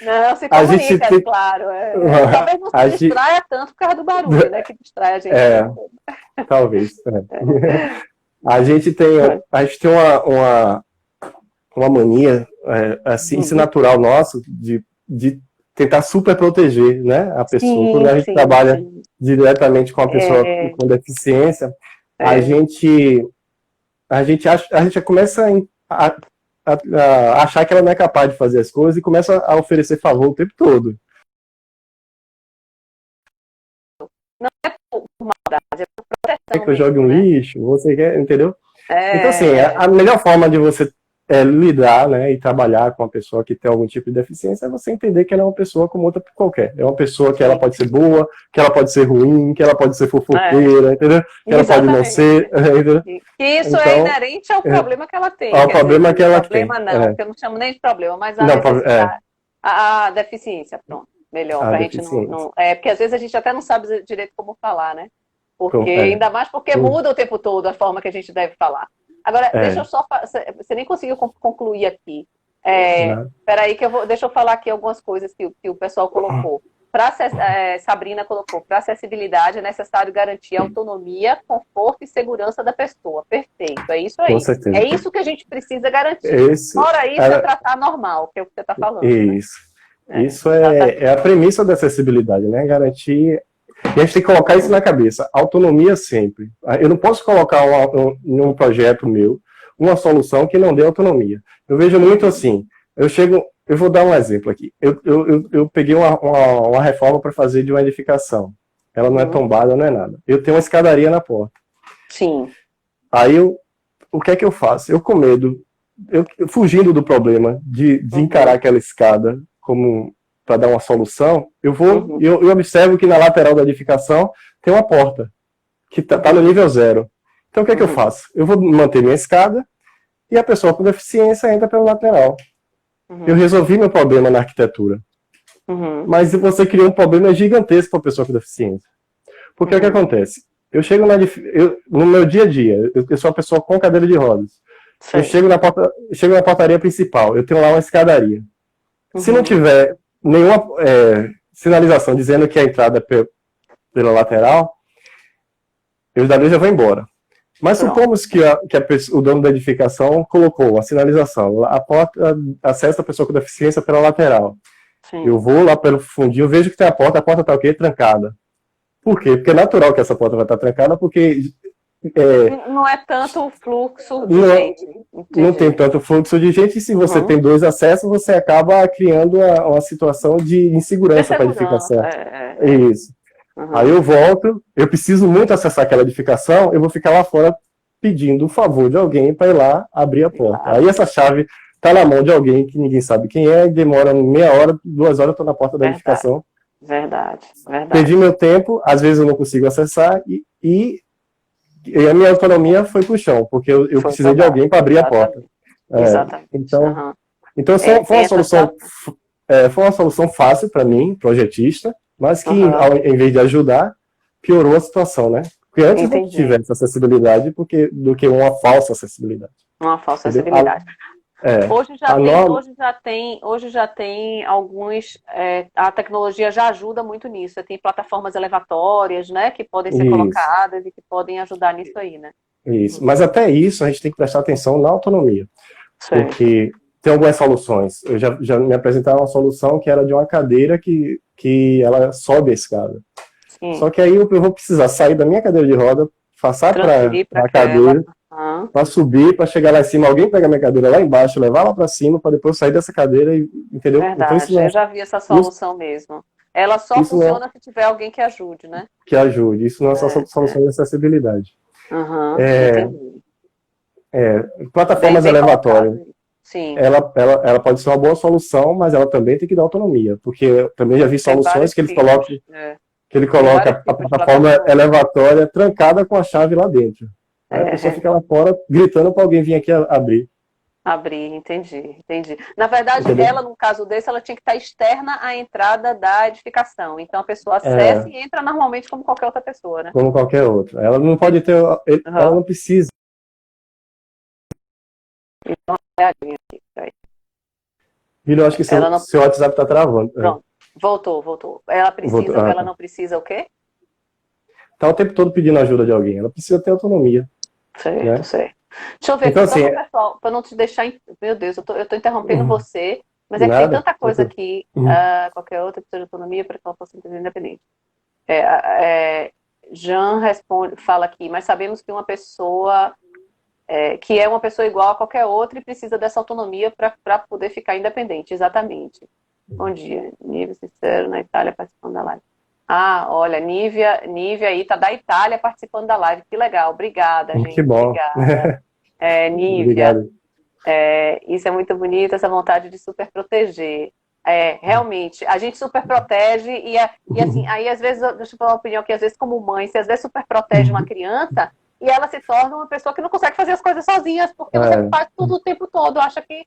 Não, se comunica, claro. Talvez não se distraia tanto por causa do barulho, né? Que distrai a gente. Talvez. A gente tem uma mania, assim, isso é natural nosso, de tentar super proteger, né, a pessoa. Quando a gente trabalha diretamente com a pessoa com deficiência, a gente começa a achar que ela não é capaz de fazer as coisas e começa a oferecer favor o tempo todo. Não é por maldade, é por proteção. Quer que eu jogue um lixo? Você quer, entendeu? Então, assim, a melhor forma de você lidar, né, e trabalhar com uma pessoa que tem algum tipo de deficiência é você entender que ela é uma pessoa como outra qualquer. É uma pessoa que ela pode ser boa, que ela pode ser ruim, que ela pode ser fofoqueira, entendeu? Que ela pode não ser, entendeu? Que isso então, é inerente ao problema que ela tem. Ao problema que ela tem. Problema não, que eu não chamo nem de problema, mas a deficiência, pronto. Melhor, pra gente não... porque às vezes a gente até não sabe direito como falar, né? Porque, ainda mais porque muda o tempo todo a forma que a gente deve falar. Agora, deixa eu só... Você nem conseguiu concluir aqui. Peraí, deixa eu falar aqui algumas coisas que o pessoal colocou. Sabrina colocou, para acessibilidade é necessário garantir autonomia, conforto e segurança da pessoa. Perfeito, é isso aí. É isso que a gente precisa garantir. Fora isso, é tratar normal, que é o que você está falando. Isso. Né? Isso é a premissa da acessibilidade, né? Garantir... E a gente tem que colocar isso na cabeça. Autonomia sempre. Eu não posso colocar em um projeto meu uma solução que não dê autonomia. Eu vejo muito assim. Eu vou dar um exemplo aqui. Eu peguei uma reforma para fazer de uma edificação. Ela não é tombada, não é nada. Eu tenho uma escadaria na porta. Sim. Aí o que é que eu faço? Eu com medo, fugindo do problema de encarar aquela escada como para dar uma solução, eu observo que na lateral da edificação tem uma porta que tá no nível 0. Então o que é que eu faço? Eu vou manter minha escada e a pessoa com deficiência entra pelo lateral. Eu resolvi meu problema na arquitetura. Mas você cria um problema gigantesco para a pessoa com deficiência. Porque o que acontece? Eu chego no meu dia a dia, eu sou uma pessoa com cadeira de rodas. Eu chego na portaria principal, eu tenho lá uma escadaria. Se não tiver nenhuma sinalização dizendo que a entrada é pela lateral, eu já vou embora. Mas supomos que o dono da edificação colocou a sinalização, a porta acessa a pessoa com deficiência pela lateral. Sim. Eu vou lá pelo fundinho, vejo que tem a porta está o quê? Trancada. Por quê? Porque é natural que essa porta vai estar trancada, porque... não é tanto o fluxo de gente. Não tem tanto fluxo de gente, e se você tem dois acessos, você acaba criando uma situação de insegurança para a edificação. Isso. Aí eu volto, eu preciso muito acessar aquela edificação, eu vou ficar lá fora pedindo o favor de alguém para ir lá abrir a porta. Aí essa chave está na mão de alguém que ninguém sabe quem é, e demora meia hora, 2 horas, eu estou na porta da edificação. Verdade. Perdi meu tempo, às vezes eu não consigo acessar, e a minha autonomia foi pro chão, porque eu precisei de alguém para abrir a porta. Exatamente. Então foi uma solução fácil para mim, projetista, mas que, em vez de ajudar, piorou a situação, né? Porque antes não tivesse acessibilidade do que uma falsa acessibilidade. Uma falsa acessibilidade. Hoje já tem alguns... a tecnologia já ajuda muito nisso. Tem plataformas elevatórias, né, que podem ser colocadas e que podem ajudar nisso aí, né? Isso. Mas até isso a gente tem que prestar atenção na autonomia. Certo. Porque tem algumas soluções. Eu já me apresentaram uma solução que era de uma cadeira que ela sobe a escada. Sim. Só que aí eu vou precisar sair da minha cadeira de roda, passar para a cadeira, para subir, para chegar lá em cima, alguém pega minha cadeira lá embaixo, levar lá para cima, para depois sair dessa cadeira, entendeu? Verdade, então, eu já vi essa solução mesmo. Ela só funciona se tiver alguém que ajude, né? Que ajude. Isso não é só solução de acessibilidade. Plataformas elevatórias. Sim. Ela pode ser uma boa solução, mas ela também tem que dar autonomia, porque eu também já vi soluções que ele coloca a plataforma elevatória trancada com a chave lá dentro. Aí a pessoa fica lá fora gritando para alguém vir aqui abrir. Entendi. Na verdade, ela, no caso desse, ela tinha que estar externa à entrada da edificação. Então a pessoa acessa e entra normalmente como qualquer outra pessoa, né? Como qualquer outra. Ela não pode ter... Ela não precisa. Então, Filho, eu acho que seu WhatsApp está travando. Pronto. Voltou. Ela precisa, ela não precisa o quê? Tá o tempo todo pedindo ajuda de alguém. Ela precisa ter autonomia. Certo. Deixa eu ver, então, assim, pessoal, para não te deixar... Meu Deus, eu tô interrompendo você, mas que tem tanta coisa aqui, qualquer outra precisa de autonomia para que ela possa ser independente. Jean fala aqui, mas sabemos que uma pessoa... que é uma pessoa igual a qualquer outra e precisa dessa autonomia para poder ficar independente. Exatamente. Bom dia. Nívia Sincero, na Itália, participando da live. Olha, Nívia aí tá da Itália participando da live. Que legal. Obrigada, gente. Que bom. Obrigada. Nívia. Obrigado. Isso é muito bonito, essa vontade de super proteger. Realmente, a gente super protege e assim, aí às vezes, deixa eu falar uma opinião aqui, às vezes como mãe, você às vezes super protege uma criança e ela se torna uma pessoa que não consegue fazer as coisas sozinhas, porque você faz tudo o tempo todo, acha que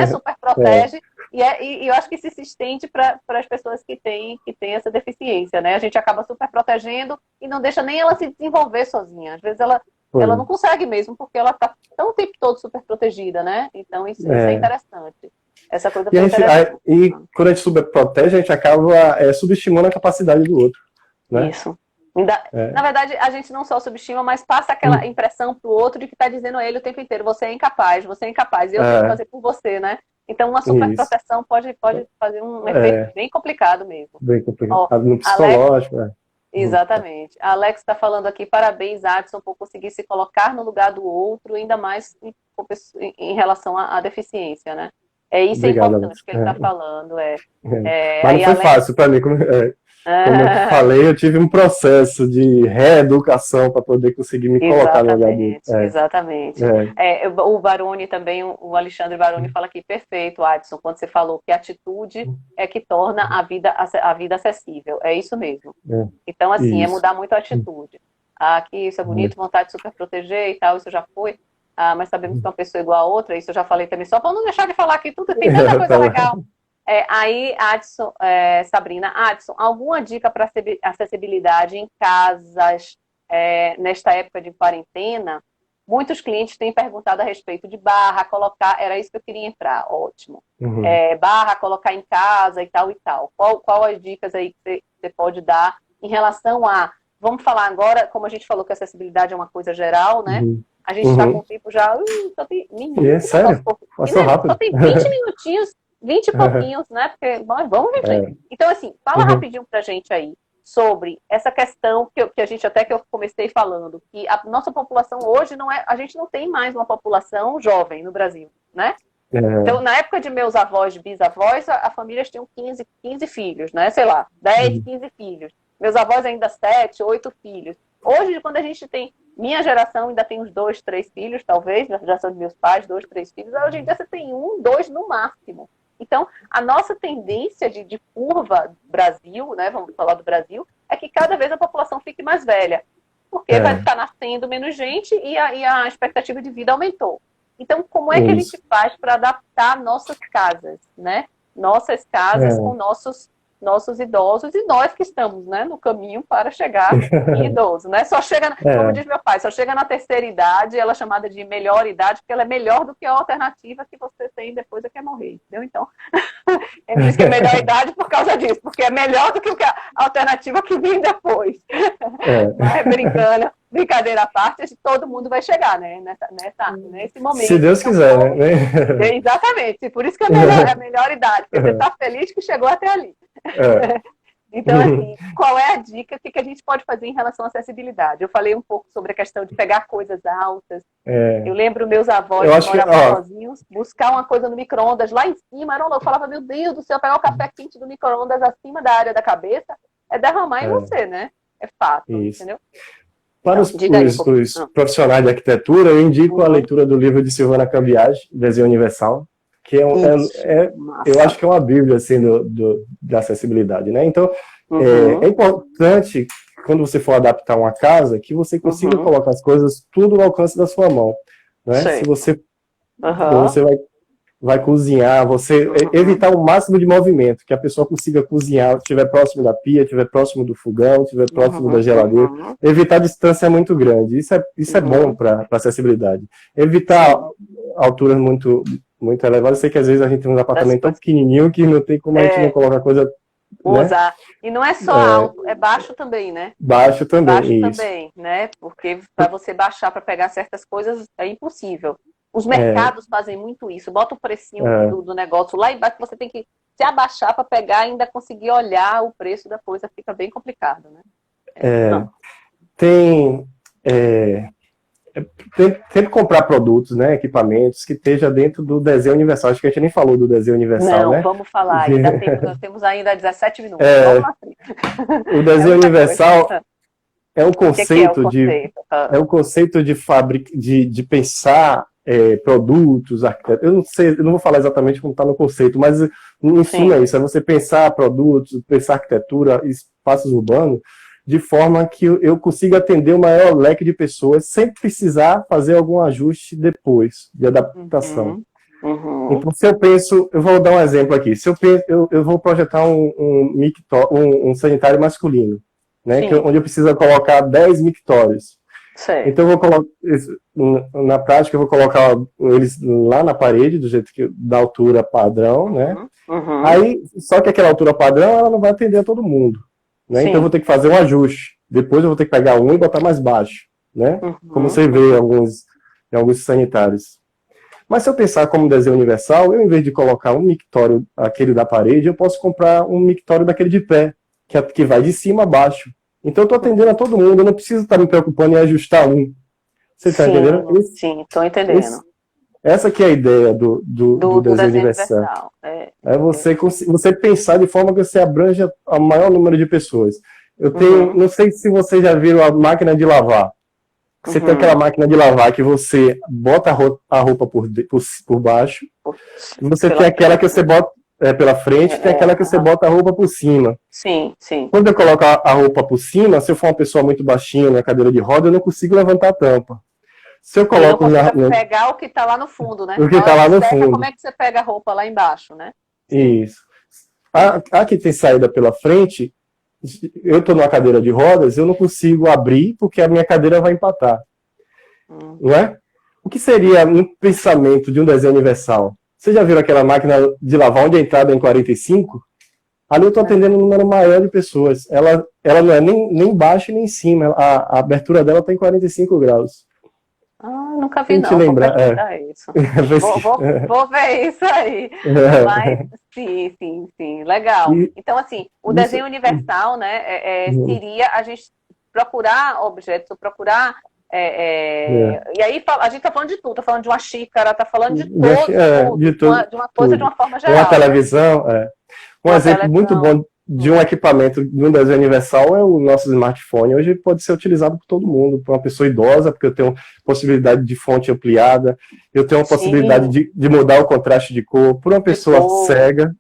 super protege, e eu acho que isso se estende para as pessoas que têm essa deficiência, né? A gente acaba super protegendo e não deixa nem ela se desenvolver sozinha. Às vezes ela não consegue mesmo, porque ela está tão o tempo todo super protegida, né? Então isso é interessante. Essa coisa e quando a gente superprotege, a gente acaba subestimando a capacidade do outro. Né? Isso. Na verdade, a gente não só subestima, mas passa aquela impressão pro outro de que está dizendo a ele o tempo inteiro, você é incapaz, e eu tenho que fazer por você, né? Então uma superproteção pode fazer um efeito bem complicado mesmo. Bem complicado, no psicológico. Exatamente. A Alex está falando aqui, parabéns, Adson, por conseguir se colocar no lugar do outro, ainda mais em relação à deficiência, né? Isso. Obrigado, importante Alex. Que ele está falando. Mas não foi fácil para mim. Como eu falei, eu tive um processo de reeducação para poder conseguir me colocar no lugar do... Exatamente. O Baroni também, o Alexandre Baroni fala aqui, perfeito, Adson, quando você falou que a atitude é que torna a vida acessível. É isso mesmo. Então, assim, é mudar muito a atitude. Aqui, isso é bonito, vontade de super proteger e tal, isso já foi. mas sabemos que uma pessoa é igual a outra, isso eu já falei também, só para não deixar de falar aqui, tudo tem tanta coisa legal. Aí, Adson, Sabrina, Adson, alguma dica para acessibilidade em casas nesta época de quarentena? Muitos clientes têm perguntado a respeito de barra, colocar, era isso que eu queria entrar, ótimo. Uhum. Barra, colocar em casa e tal e tal. Qual as dicas aí que você pode dar em relação a... Vamos falar agora, como a gente falou que a acessibilidade é uma coisa geral, né? Uhum. A gente está com o tempo já... Só tem sério? Passou rápido. Só tem 20 minutinhos, 20 e pouquinhos, né? Porque nós vamos viver. Então, assim, fala rapidinho pra gente aí sobre essa questão que a gente até que eu comecei falando, que a nossa população hoje não é... A gente não tem mais uma população jovem no Brasil, né? Então, na época de meus avós, bisavós, a família tinham 15 filhos, né? Sei lá, 10, 15 filhos. Meus avós ainda 7, 8 filhos. Hoje, quando a gente tem... Minha geração ainda tem uns 2, 3 filhos, talvez. Na geração dos meus pais, 2, 3 filhos. Hoje em dia você tem 1, 2 no máximo. Então, a nossa tendência de curva Brasil, né? Vamos falar do Brasil, é que cada vez a população fique mais velha. Porque vai estar nascendo menos gente e a expectativa de vida aumentou. Então, como é que a gente faz para adaptar nossas casas, né? Nossas casas com nossos idosos e nós que estamos, né, no caminho para chegar em idoso, né? Só chega, como diz meu pai, só chega na terceira idade, ela é chamada de melhor idade, porque ela é melhor do que a alternativa que você tem depois é que é morrer, entendeu? Então, ele diz que é melhor idade por causa disso, porque é melhor do que a alternativa que vem depois. Mas brincando, brincadeira à parte, todo mundo vai chegar, né? Nesse momento. Se Deus quiser, né? Exatamente, por isso que é a melhor idade, porque você está feliz que chegou até ali. Então, assim, qual é a dica? O que a gente pode fazer em relação à acessibilidade? Eu falei um pouco sobre a questão de pegar coisas altas. Eu lembro meus avós que moravam sozinhos, buscar uma coisa no micro-ondas lá em cima. Eu falava, meu Deus do céu, pegar o café quente do micro-ondas acima da área da cabeça é derramar em você, né? É fato, entendeu? Para os profissionais de arquitetura, eu indico a leitura do livro de Silvana Cambiage, Desenho Universal, que eu acho que é uma bíblia assim, da acessibilidade, né? Então, é importante, quando você for adaptar uma casa, que você consiga colocar as coisas tudo no alcance da sua mão, né? Se você vai cozinhar, você evitar o máximo de movimento, que a pessoa consiga cozinhar, estiver próximo da pia, estiver próximo do fogão, estiver próximo da geladeira. Evitar distância muito grande. Isso é bom para acessibilidade. Evitar alturas muito elevadas. Eu sei que às vezes a gente tem um apartamento tão pequenininho que não tem como a gente não colocar coisa... Usar. Né? E não é só alto, é baixo também, né? Baixo também, baixo também, né? Porque para você baixar para pegar certas coisas é impossível. Os mercados fazem muito isso. Bota o precinho do negócio lá embaixo, você tem que se abaixar para pegar e ainda conseguir olhar o preço da coisa. Fica bem complicado, né? Tem que comprar produtos, né, equipamentos que esteja dentro do desenho universal. Acho que a gente nem falou do desenho universal, né? Não, vamos falar. Nós temos ainda 17 minutos. Vamos lá. O desenho universal é o conceito de pensar produtos, arquitetura. Eu não vou falar exatamente como está no conceito, mas em suma é isso. É você pensar produtos, pensar arquitetura, espaços urbanos, de forma que eu consiga atender o maior leque de pessoas sem precisar fazer algum ajuste depois de adaptação. Então, se eu penso, eu vou dar um exemplo aqui. Se eu vou projetar um sanitário masculino, né, onde eu preciso colocar 10 mictórios. Então, eu vou colocar, na prática, eu vou colocar eles lá na parede, da altura padrão, né? Aí, só que aquela altura padrão, ela não vai atender a todo mundo. Né? Então eu vou ter que fazer um ajuste. Depois eu vou ter que pegar um e botar mais baixo, né? Como você vê em alguns sanitários. Mas se eu pensar como desenho universal, eu, em vez de colocar um mictório, aquele da parede, eu posso comprar um mictório daquele de pé, que vai de cima a baixo. Então eu estou atendendo a todo mundo, eu não preciso estar me preocupando em ajustar um. Você está entendendo? Sim, estou entendendo. Essa que é a ideia do desenho universal. É você pensar de forma que você abranja o maior número de pessoas. Eu tenho, não sei se vocês já viram a máquina de lavar. Você tem aquela máquina de lavar que você bota a roupa por baixo. Você tem aquela que você bota pela frente, tem aquela que você bota a roupa por cima. Sim. Quando eu coloco a roupa por cima, se eu for uma pessoa muito baixinha na cadeira de roda, eu não consigo levantar a tampa. Se eu coloco pegar o que está lá no fundo, né? O que está lá no fundo. Como é que você pega a roupa lá embaixo, né? Isso. A que tem saída pela frente, eu estou numa cadeira de rodas, eu não consigo abrir porque a minha cadeira vai empatar. Não é? O que seria um pensamento de um desenho universal? Vocês já viram aquela máquina de lavar onde a entrada é em 45? Ali eu estou atendendo um número maior de pessoas. Ela não é nem embaixo nem em cima. A abertura dela está em 45 graus. Nunca vi, não. Vou isso. Vou ver isso aí. Mas, sim. Legal. Então, assim, o desenho universal, né, seria a gente procurar objetos, procurar... E aí a gente está falando de tudo, está falando de uma xícara, está falando de tudo, de uma coisa de uma forma geral. Uma televisão, Um exemplo muito bom de um equipamento de um desenho universal é o nosso smartphone. Hoje pode ser utilizado por todo mundo, por uma pessoa idosa, porque eu tenho possibilidade de fonte ampliada, eu tenho a possibilidade de mudar o contraste de cor, por uma pessoa cega,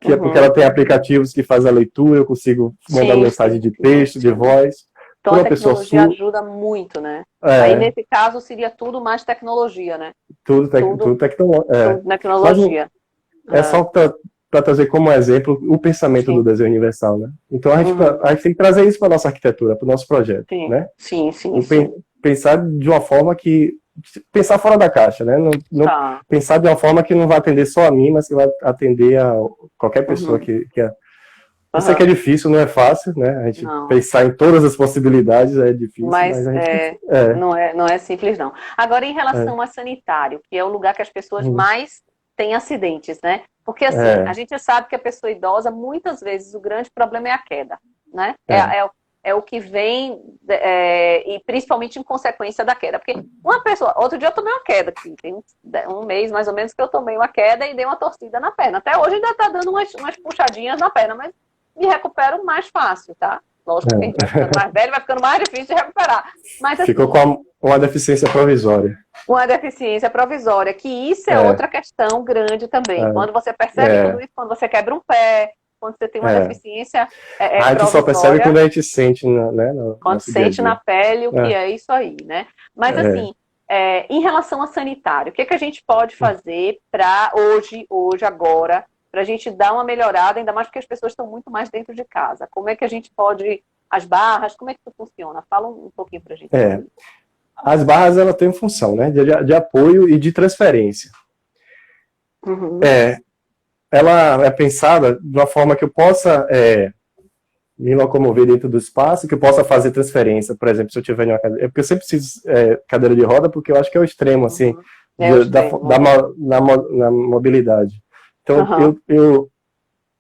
que é porque ela tem aplicativos que fazem a leitura, eu consigo mandar mensagem de texto, de voz. Então a tecnologia ajuda muito, né? Aí nesse caso seria tudo mais tecnologia, né? Tudo tecnologia. É só para trazer como exemplo o pensamento do desenho universal, né? Então a gente tem que trazer isso para a nossa arquitetura, para o nosso projeto, né? Sim. Pensar de uma forma que... Pensar fora da caixa, né? Não pensar de uma forma que não vai atender só a mim, mas que vai atender a qualquer pessoa que Eu sei que é difícil, não é fácil, né? A gente pensar em todas as possibilidades é difícil. Mas não é simples, não. Agora, em relação a sanitário, que é o lugar que as pessoas mais têm acidentes, né? Porque, assim, a gente sabe que a pessoa idosa, muitas vezes, o grande problema é a queda, né? É o que vem, e principalmente em consequência da queda. Porque uma pessoa... Outro dia eu tomei uma queda aqui, tem um mês mais ou menos que eu tomei uma queda e dei uma torcida na perna. Até hoje ainda tá dando umas puxadinhas na perna, mas me recupero mais fácil, tá? Lógico que a gente vai ficando mais velho, vai ficando mais difícil de recuperar. Mas, assim, ficou com uma deficiência provisória. Uma deficiência provisória, que isso é outra questão grande também. Quando você percebe tudo isso, quando você quebra um pé, quando você tem uma deficiência a gente só percebe quando a gente sente, né? Quando sente na pele o que é isso aí, né? Mas, assim, em relação a sanitário, o que a gente pode fazer para hoje, agora, para a gente dar uma melhorada, ainda mais porque as pessoas estão muito mais dentro de casa. Como é que a gente pode... As barras, como é que isso funciona? Fala um pouquinho para a gente. As barras, ela têm função, né? De apoio e de transferência. Ela é pensada de uma forma que eu possa me locomover dentro do espaço, que eu possa fazer transferência. Por exemplo, se eu tiver em uma cadeira... Porque eu sempre preciso cadeira de roda, porque eu acho que é o extremo, assim, na mobilidade. Então,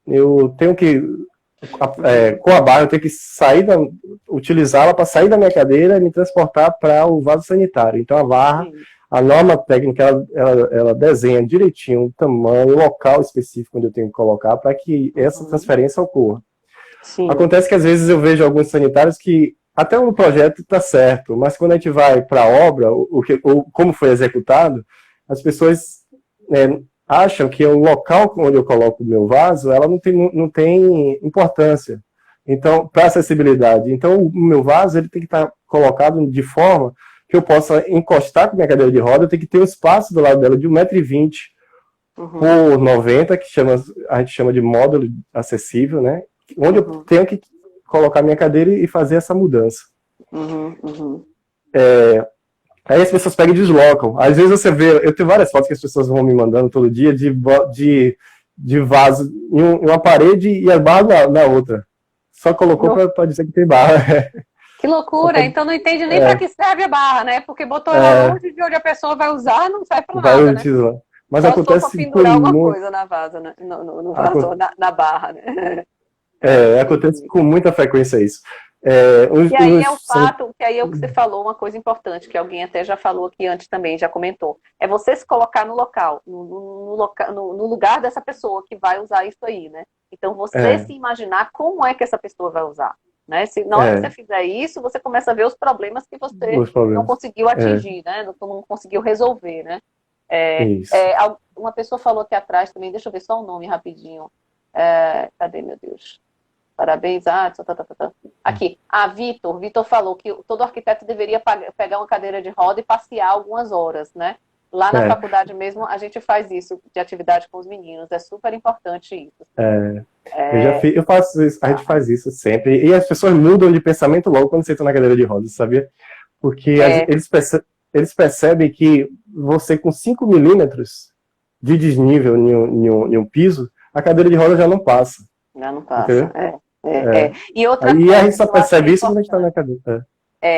eu tenho que, com a barra, eu tenho que utilizá-la para sair da minha cadeira e me transportar para o vaso sanitário. Então, a barra, a norma técnica, ela desenha direitinho o tamanho, o local específico onde eu tenho que colocar para que essa transferência ocorra. Acontece que, às vezes, eu vejo alguns sanitários que até o projeto está certo, mas quando a gente vai para a obra, como foi executado, as pessoas... acham que o local onde eu coloco o meu vaso, ela não tem importância. Então, para acessibilidade. Então, o meu vaso ele tem que estar colocado de forma que eu possa encostar com a minha cadeira de roda, eu tenho que ter um espaço do lado dela de 1,20 m por 90, que a gente chama de módulo acessível, né? Onde eu tenho que colocar minha cadeira e fazer essa mudança. Aí as pessoas pegam e deslocam. Às vezes você vê, eu tenho várias fotos que as pessoas vão me mandando todo dia de vaso em uma parede e as barras na outra. Só colocou para dizer que tem barra. Que loucura, então não entende nem para que serve a barra, né? Porque botou ela longe de onde a pessoa vai usar, não serve para nada, né? Mas acontece que pendurar alguma coisa na vaso, né? No vaso, na barra, né? Acontece com muita frequência isso. E aí é o fato, que aí é o que você falou, uma coisa importante, que alguém até já falou aqui antes também, já comentou, é você se colocar no local, no lugar dessa pessoa que vai usar isso aí, né? Então você se imaginar como é que essa pessoa vai usar, né? Se na hora que você fizer isso, você começa a ver os problemas que você não conseguiu atingir, né? Não conseguiu resolver, né? Uma pessoa falou aqui atrás também, deixa eu ver só o nome rapidinho. Cadê, meu Deus? Parabéns, Aqui, Vitor falou que todo arquiteto deveria pegar uma cadeira de roda e passear algumas horas, né? Lá na faculdade mesmo, a gente faz isso, de atividade com os meninos, é super importante isso. Eu faço isso, a gente faz isso sempre, e as pessoas mudam de pensamento logo quando sentam na cadeira de roda, sabia? Porque eles percebem que você com 5 milímetros de desnível em um piso, a cadeira de roda já não passa. Já não passa, E outra Aí coisa, a gente só percebe isso quando a gente está na cadeira.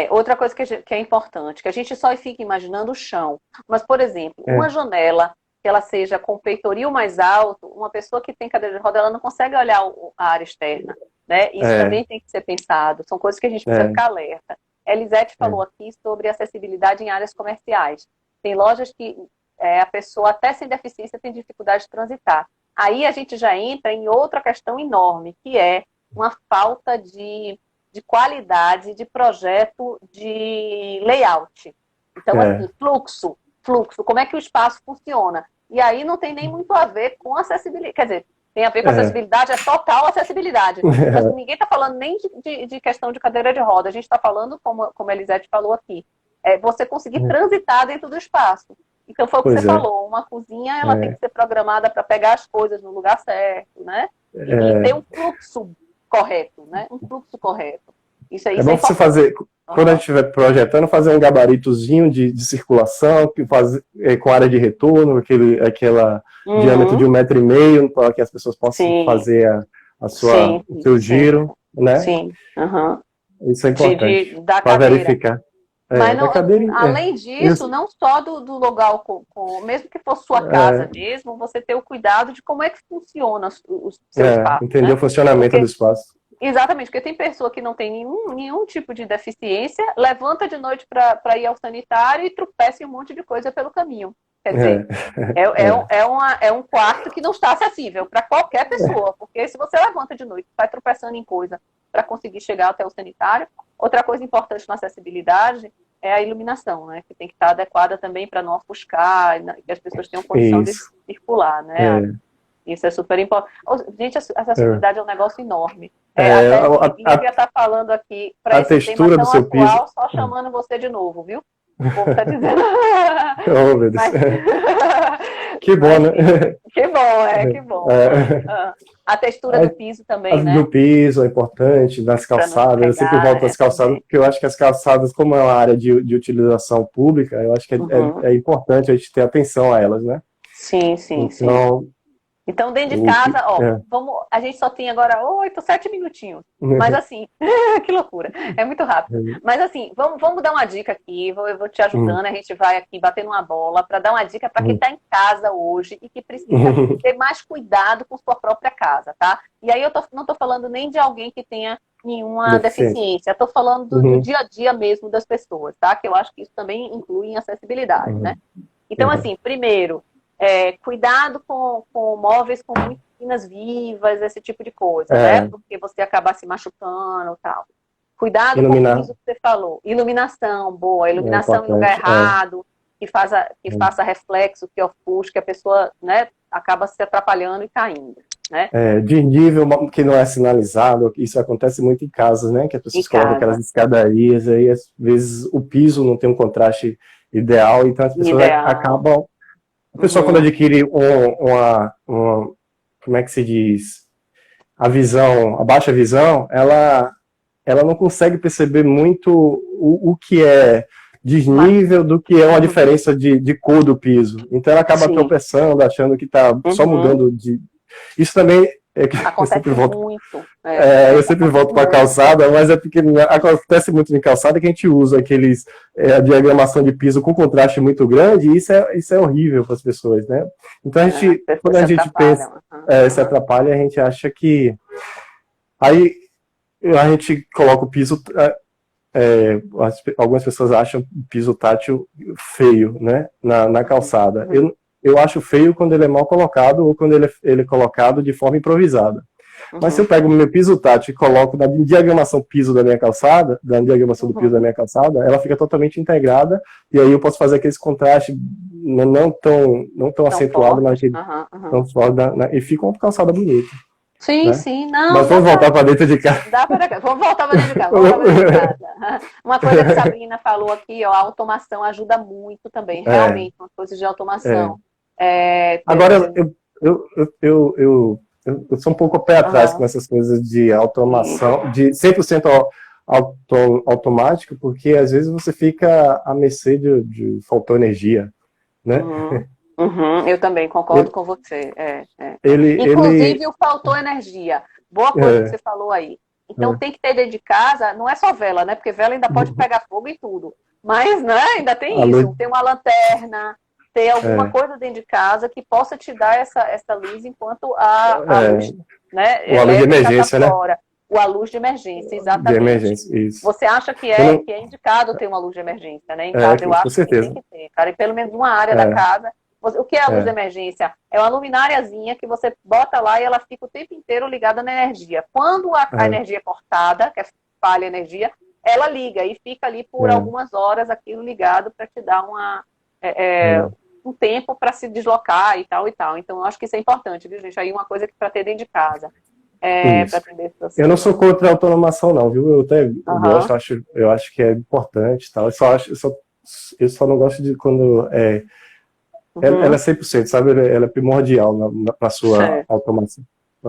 Outra coisa que é importante, que a gente só fica imaginando o chão. Mas, por exemplo, uma janela que ela seja com o peitoril mais alto, uma pessoa que tem cadeira de roda, ela não consegue olhar a área externa, né? Isso também tem que ser pensado. São coisas que a gente precisa ficar alerta. Elisete falou aqui sobre acessibilidade em áreas comerciais. Tem lojas que a pessoa, até sem deficiência, tem dificuldade de transitar. Aí a gente já entra em outra questão enorme, que é uma falta de qualidade, de projeto, de layout. Então, assim, fluxo, como é que o espaço funciona? E aí não tem nem muito a ver com acessibilidade, quer dizer, tem a ver com acessibilidade, é total acessibilidade. Mas ninguém está falando nem de questão de cadeira de roda, a gente está falando, como a Elisete falou aqui, você conseguir transitar dentro do espaço. Então foi o que você falou, uma cozinha ela tem que ser programada para pegar as coisas no lugar certo, né? E ter um fluxo correto, né? Um fluxo correto. Isso aí bom você fazer, quando a gente estiver projetando, fazer um gabaritozinho de circulação, com área de retorno, aquela diâmetro de 1,5 m, para que as pessoas possam fazer o seu giro, né? Sim. Isso é importante, para verificar. Mas além disso, não só do lugar, mesmo que for sua casa mesmo, você ter o cuidado de como é que funciona o seu espaço. Entender o funcionamento do espaço. Exatamente, porque tem pessoa que não tem nenhum tipo de deficiência, levanta de noite para ir ao sanitário e tropeça em um monte de coisa pelo caminho. Quer dizer, é um quarto que não está acessível para qualquer pessoa, porque se você levanta de noite, vai tropeçando em coisa para conseguir chegar até o sanitário. Outra coisa importante na acessibilidade é a iluminação, né? Que tem que estar adequada também para não ofuscar, que as pessoas tenham condição de circular, né? Isso é super importante. Gente, a acessibilidade é um negócio enorme. A Lívia está falando aqui para esse tema tão atual, só chamando você de novo, viu? O povo está dizendo. Oh, meu Deus. Que bom, né? Que bom, que bom. A textura do piso também, né? Do piso é importante, das calçadas. Eu sempre volto às calçadas, porque eu acho que as calçadas, como é uma área de utilização pública, eu acho que é importante a gente ter atenção a elas, né? Sim. Então, dentro de casa, a gente só tem agora 7 minutinhos. Mas assim, que loucura. É muito rápido. Mas assim, vamos dar uma dica aqui. Eu vou te ajudando, a gente vai aqui batendo uma bola para dar uma dica para quem está em casa hoje e que precisa ter mais cuidado com sua própria casa, tá? E aí eu não estou falando nem de alguém que tenha nenhuma deficiência. Estou falando do dia a dia mesmo das pessoas, tá? Que eu acho que isso também inclui em acessibilidade, né? Então, assim, primeiro, cuidado com móveis com muitas esquinas vivas, esse tipo de coisa, né? Porque você acaba se machucando e tal. Cuidado com isso que você falou. Iluminação, boa. Iluminação em lugar errado, que faça reflexo, que ofusque, a pessoa, né, acaba se atrapalhando e caindo. Né? De nível que não é sinalizado, isso acontece muito em casas, né? Que as pessoas colocam aquelas escadarias, aí às vezes o piso não tem um contraste ideal, então as pessoas acabam... A pessoa, quando adquire como é que se diz? A baixa visão, ela não consegue perceber muito o que é desnível do que é uma diferença de cor do piso. Então ela acaba tropeçando, achando que está só mudando de... Isso também acontece muito. Eu sempre volto para a calçada, mas é porque acontece muito em calçada que a gente usa a diagramação de piso com contraste muito grande, e isso é horrível para as pessoas, né? Então quando a gente pensa, se atrapalha, a gente acha que aí a gente coloca o piso, algumas pessoas acham o piso tátil feio, né? Na calçada. Eu acho feio quando ele é mal colocado ou quando ele é colocado de forma improvisada. Mas se eu pego o meu piso tátil e coloco na diagramação piso da minha calçada, ela fica totalmente integrada, e aí eu posso fazer aqueles contrastes não tão acentuados, mas e fica uma calçada bonita. Sim, né? sim, não. Mas vamos voltar para dentro de casa. Vamos voltar para dentro de casa. Vamos voltar pra dentro de casa. Uma coisa que a Sabrina falou aqui, ó, a automação ajuda muito também, realmente, umas coisas de automação. Agora, eu sou um pouco a pé atrás com essas coisas de automação, de 100% automático, porque às vezes você fica à mercê de faltou energia, né? Eu também concordo com você. Inclusive, o faltou energia. Boa coisa que você falou aí. Então, tem que ter dentro de casa, não é só vela, né? Porque vela ainda pode pegar fogo e tudo. Mas, né, ainda tem isso. Tem uma lanterna, ter alguma coisa dentro de casa que possa te dar essa luz enquanto a luz, né? A luz de emergência, né? A luz de emergência, exatamente. De emergência, isso. Você acha que é indicado ter uma luz de emergência, né? Em casa, eu acho que tem que ter, cara. E pelo menos uma área da casa. O que é a luz de emergência? É uma lumináriazinha que você bota lá e ela fica o tempo inteiro ligada na energia. Quando a energia é cortada, que é falha a energia, ela liga e fica ali por algumas horas aquilo ligado para te dar um tempo para se deslocar e tal e tal. Então, eu acho que isso é importante, viu, gente? Aí uma coisa que para ter dentro de casa. Eu não sou contra a automação, não, viu? Eu até gosto, eu acho que é importante, tal. Eu só não gosto de quando ela é 100%, sabe? Ela é primordial para a sua automação.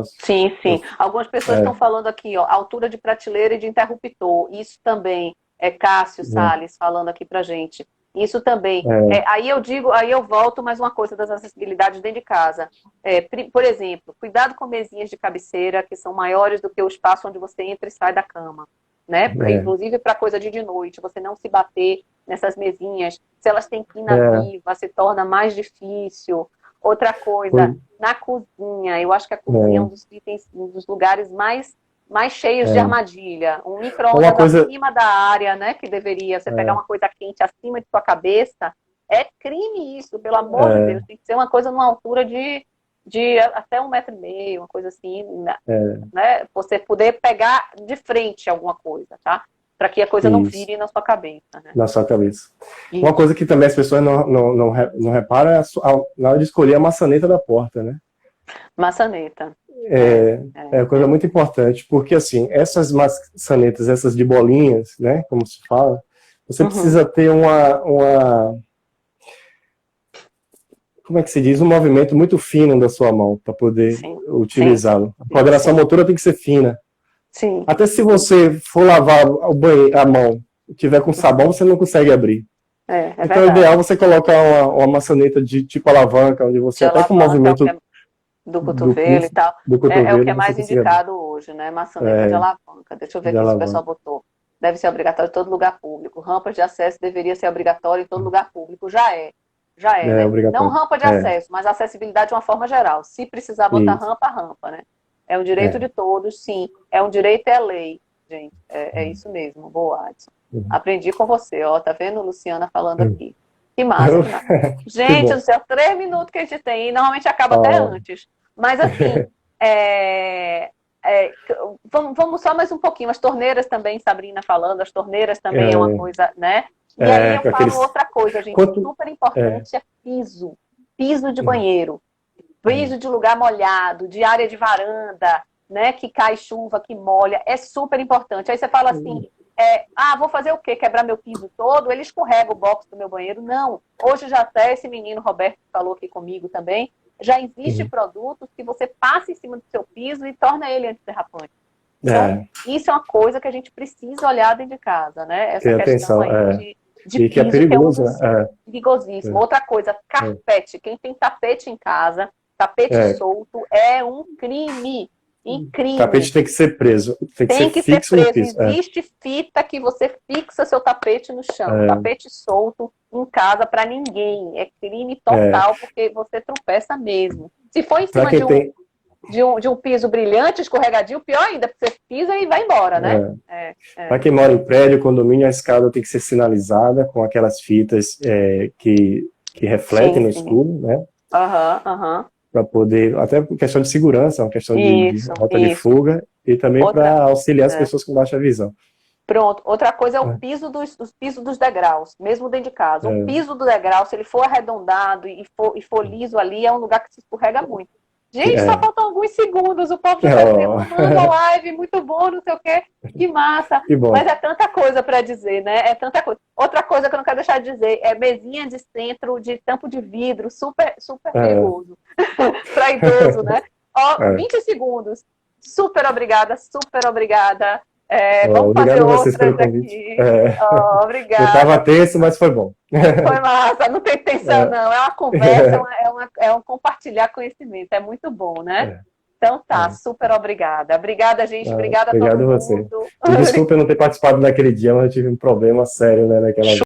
Sim. Algumas pessoas estão falando aqui, ó, altura de prateleira e de interruptor. Isso também é Cássio Salles falando aqui pra gente. Isso também. Aí eu volto mais uma coisa das acessibilidades dentro de casa. Por exemplo, cuidado com mesinhas de cabeceira que são maiores do que o espaço onde você entra e sai da cama, né? Inclusive para coisa de noite, você não se bater nessas mesinhas. Se elas têm quina viva, se torna mais difícil. Outra coisa, na cozinha, eu acho que a cozinha é um dos itens, um dos lugares mais cheios de armadilha. Um micro-ondas acima da área, né? Que deveria você pegar uma coisa quente acima de sua cabeça. É crime isso, pelo amor de Deus. Tem que ser uma coisa numa altura de até 1,5 metro, uma coisa assim, né? Você poder pegar de frente alguma coisa, tá? Para que a coisa não vire na sua cabeça, né? Na sua cabeça. Isso. Uma coisa que também as pessoas não reparam é na hora de escolher a maçaneta da porta, né? Maçaneta. É uma coisa muito importante, porque assim, essas maçanetas, essas de bolinhas, né, como se fala, você precisa ter como é que se diz? Um movimento muito fino da sua mão para poder utilizá-lo. A coordenação motora tem que ser fina. Sim. Até se você for lavar a mão e tiver com sabão, você não consegue abrir. Então é ideal você colocar uma maçaneta de tipo alavanca, onde você até com o movimento do cotovelo e tal. É o que é mais indicado hoje, né? Maçaneta de alavanca. Deixa eu ver aqui se o pessoal botou. Deve ser obrigatório em todo lugar público. Rampas de acesso deveria ser obrigatório em todo lugar público. Já é, né? Não rampa de acesso, mas acessibilidade de uma forma geral. Se precisar botar rampa, né? É um direito de todos, sim. É um direito, é lei, gente. É isso mesmo. Boa, Adson. Aprendi com você, ó. Tá vendo, Luciana, falando aqui. Que massa, que massa. Gente do céu, 3 minutos que a gente tem. E normalmente acaba até antes. Mas, assim, vamos só mais um pouquinho. As torneiras também, Sabrina falando, as torneiras também é uma coisa, né? E aí eu falo outra coisa, gente. Super importante é piso. Piso de banheiro. Piso de lugar molhado, de área de varanda, né? Que cai chuva, que molha. É super importante. Aí você fala assim, vou fazer o quê? Quebrar meu piso todo? Ele escorrega o box do meu banheiro? Não. Hoje já até esse menino Roberto falou aqui comigo também, já existe produtos que você passa em cima do seu piso e torna ele antiderrapante. Então, isso é uma coisa que a gente precisa olhar dentro de casa, né? Essa questão aí de piso, que é perigoso, perigosíssimo. Outra coisa, carpete. Quem tem tapete em casa, tapete solto, é um crime. Incrível. Tapete tem que ser preso. Tem que ser fixo no piso. Existe fita que você fixa seu tapete no chão. Tapete solto em casa para ninguém. É crime total, porque você tropeça mesmo. Se for em cima de um piso brilhante, escorregadio, pior ainda, porque você pisa e vai embora, né? Para quem mora em prédio, condomínio, a escada tem que ser sinalizada com aquelas fitas que refletem no escuro, né? Para poder, até por questão de segurança, uma questão de rota de fuga, e também para auxiliar as pessoas com baixa visão. Pronto. Outra coisa é o piso os pisos dos degraus, mesmo dentro de casa. O piso do degrau, se ele for arredondado e for liso ali, é um lugar que se escorrega muito. Gente, só faltam alguns segundos, o povo já está dizendo, a live, muito bom, não sei o quê, que massa. Que bom. Mas é tanta coisa para dizer, né? É tanta coisa. Outra coisa que eu não quero deixar de dizer é mesinha de centro de tampo de vidro, super perigoso. Para idoso, né? 20 segundos. Super obrigada, super obrigada. Vamos fazer outras aqui. Obrigada. Eu estava tenso, mas foi bom. Foi massa, não tem tensão não, é uma conversa, é um compartilhar conhecimento, é muito bom, né? Então tá, super obrigada. Obrigada, gente, obrigada a todo mundo. Obrigado você. E desculpa eu não ter participado naquele dia, mas eu tive um problema sério, né, naquela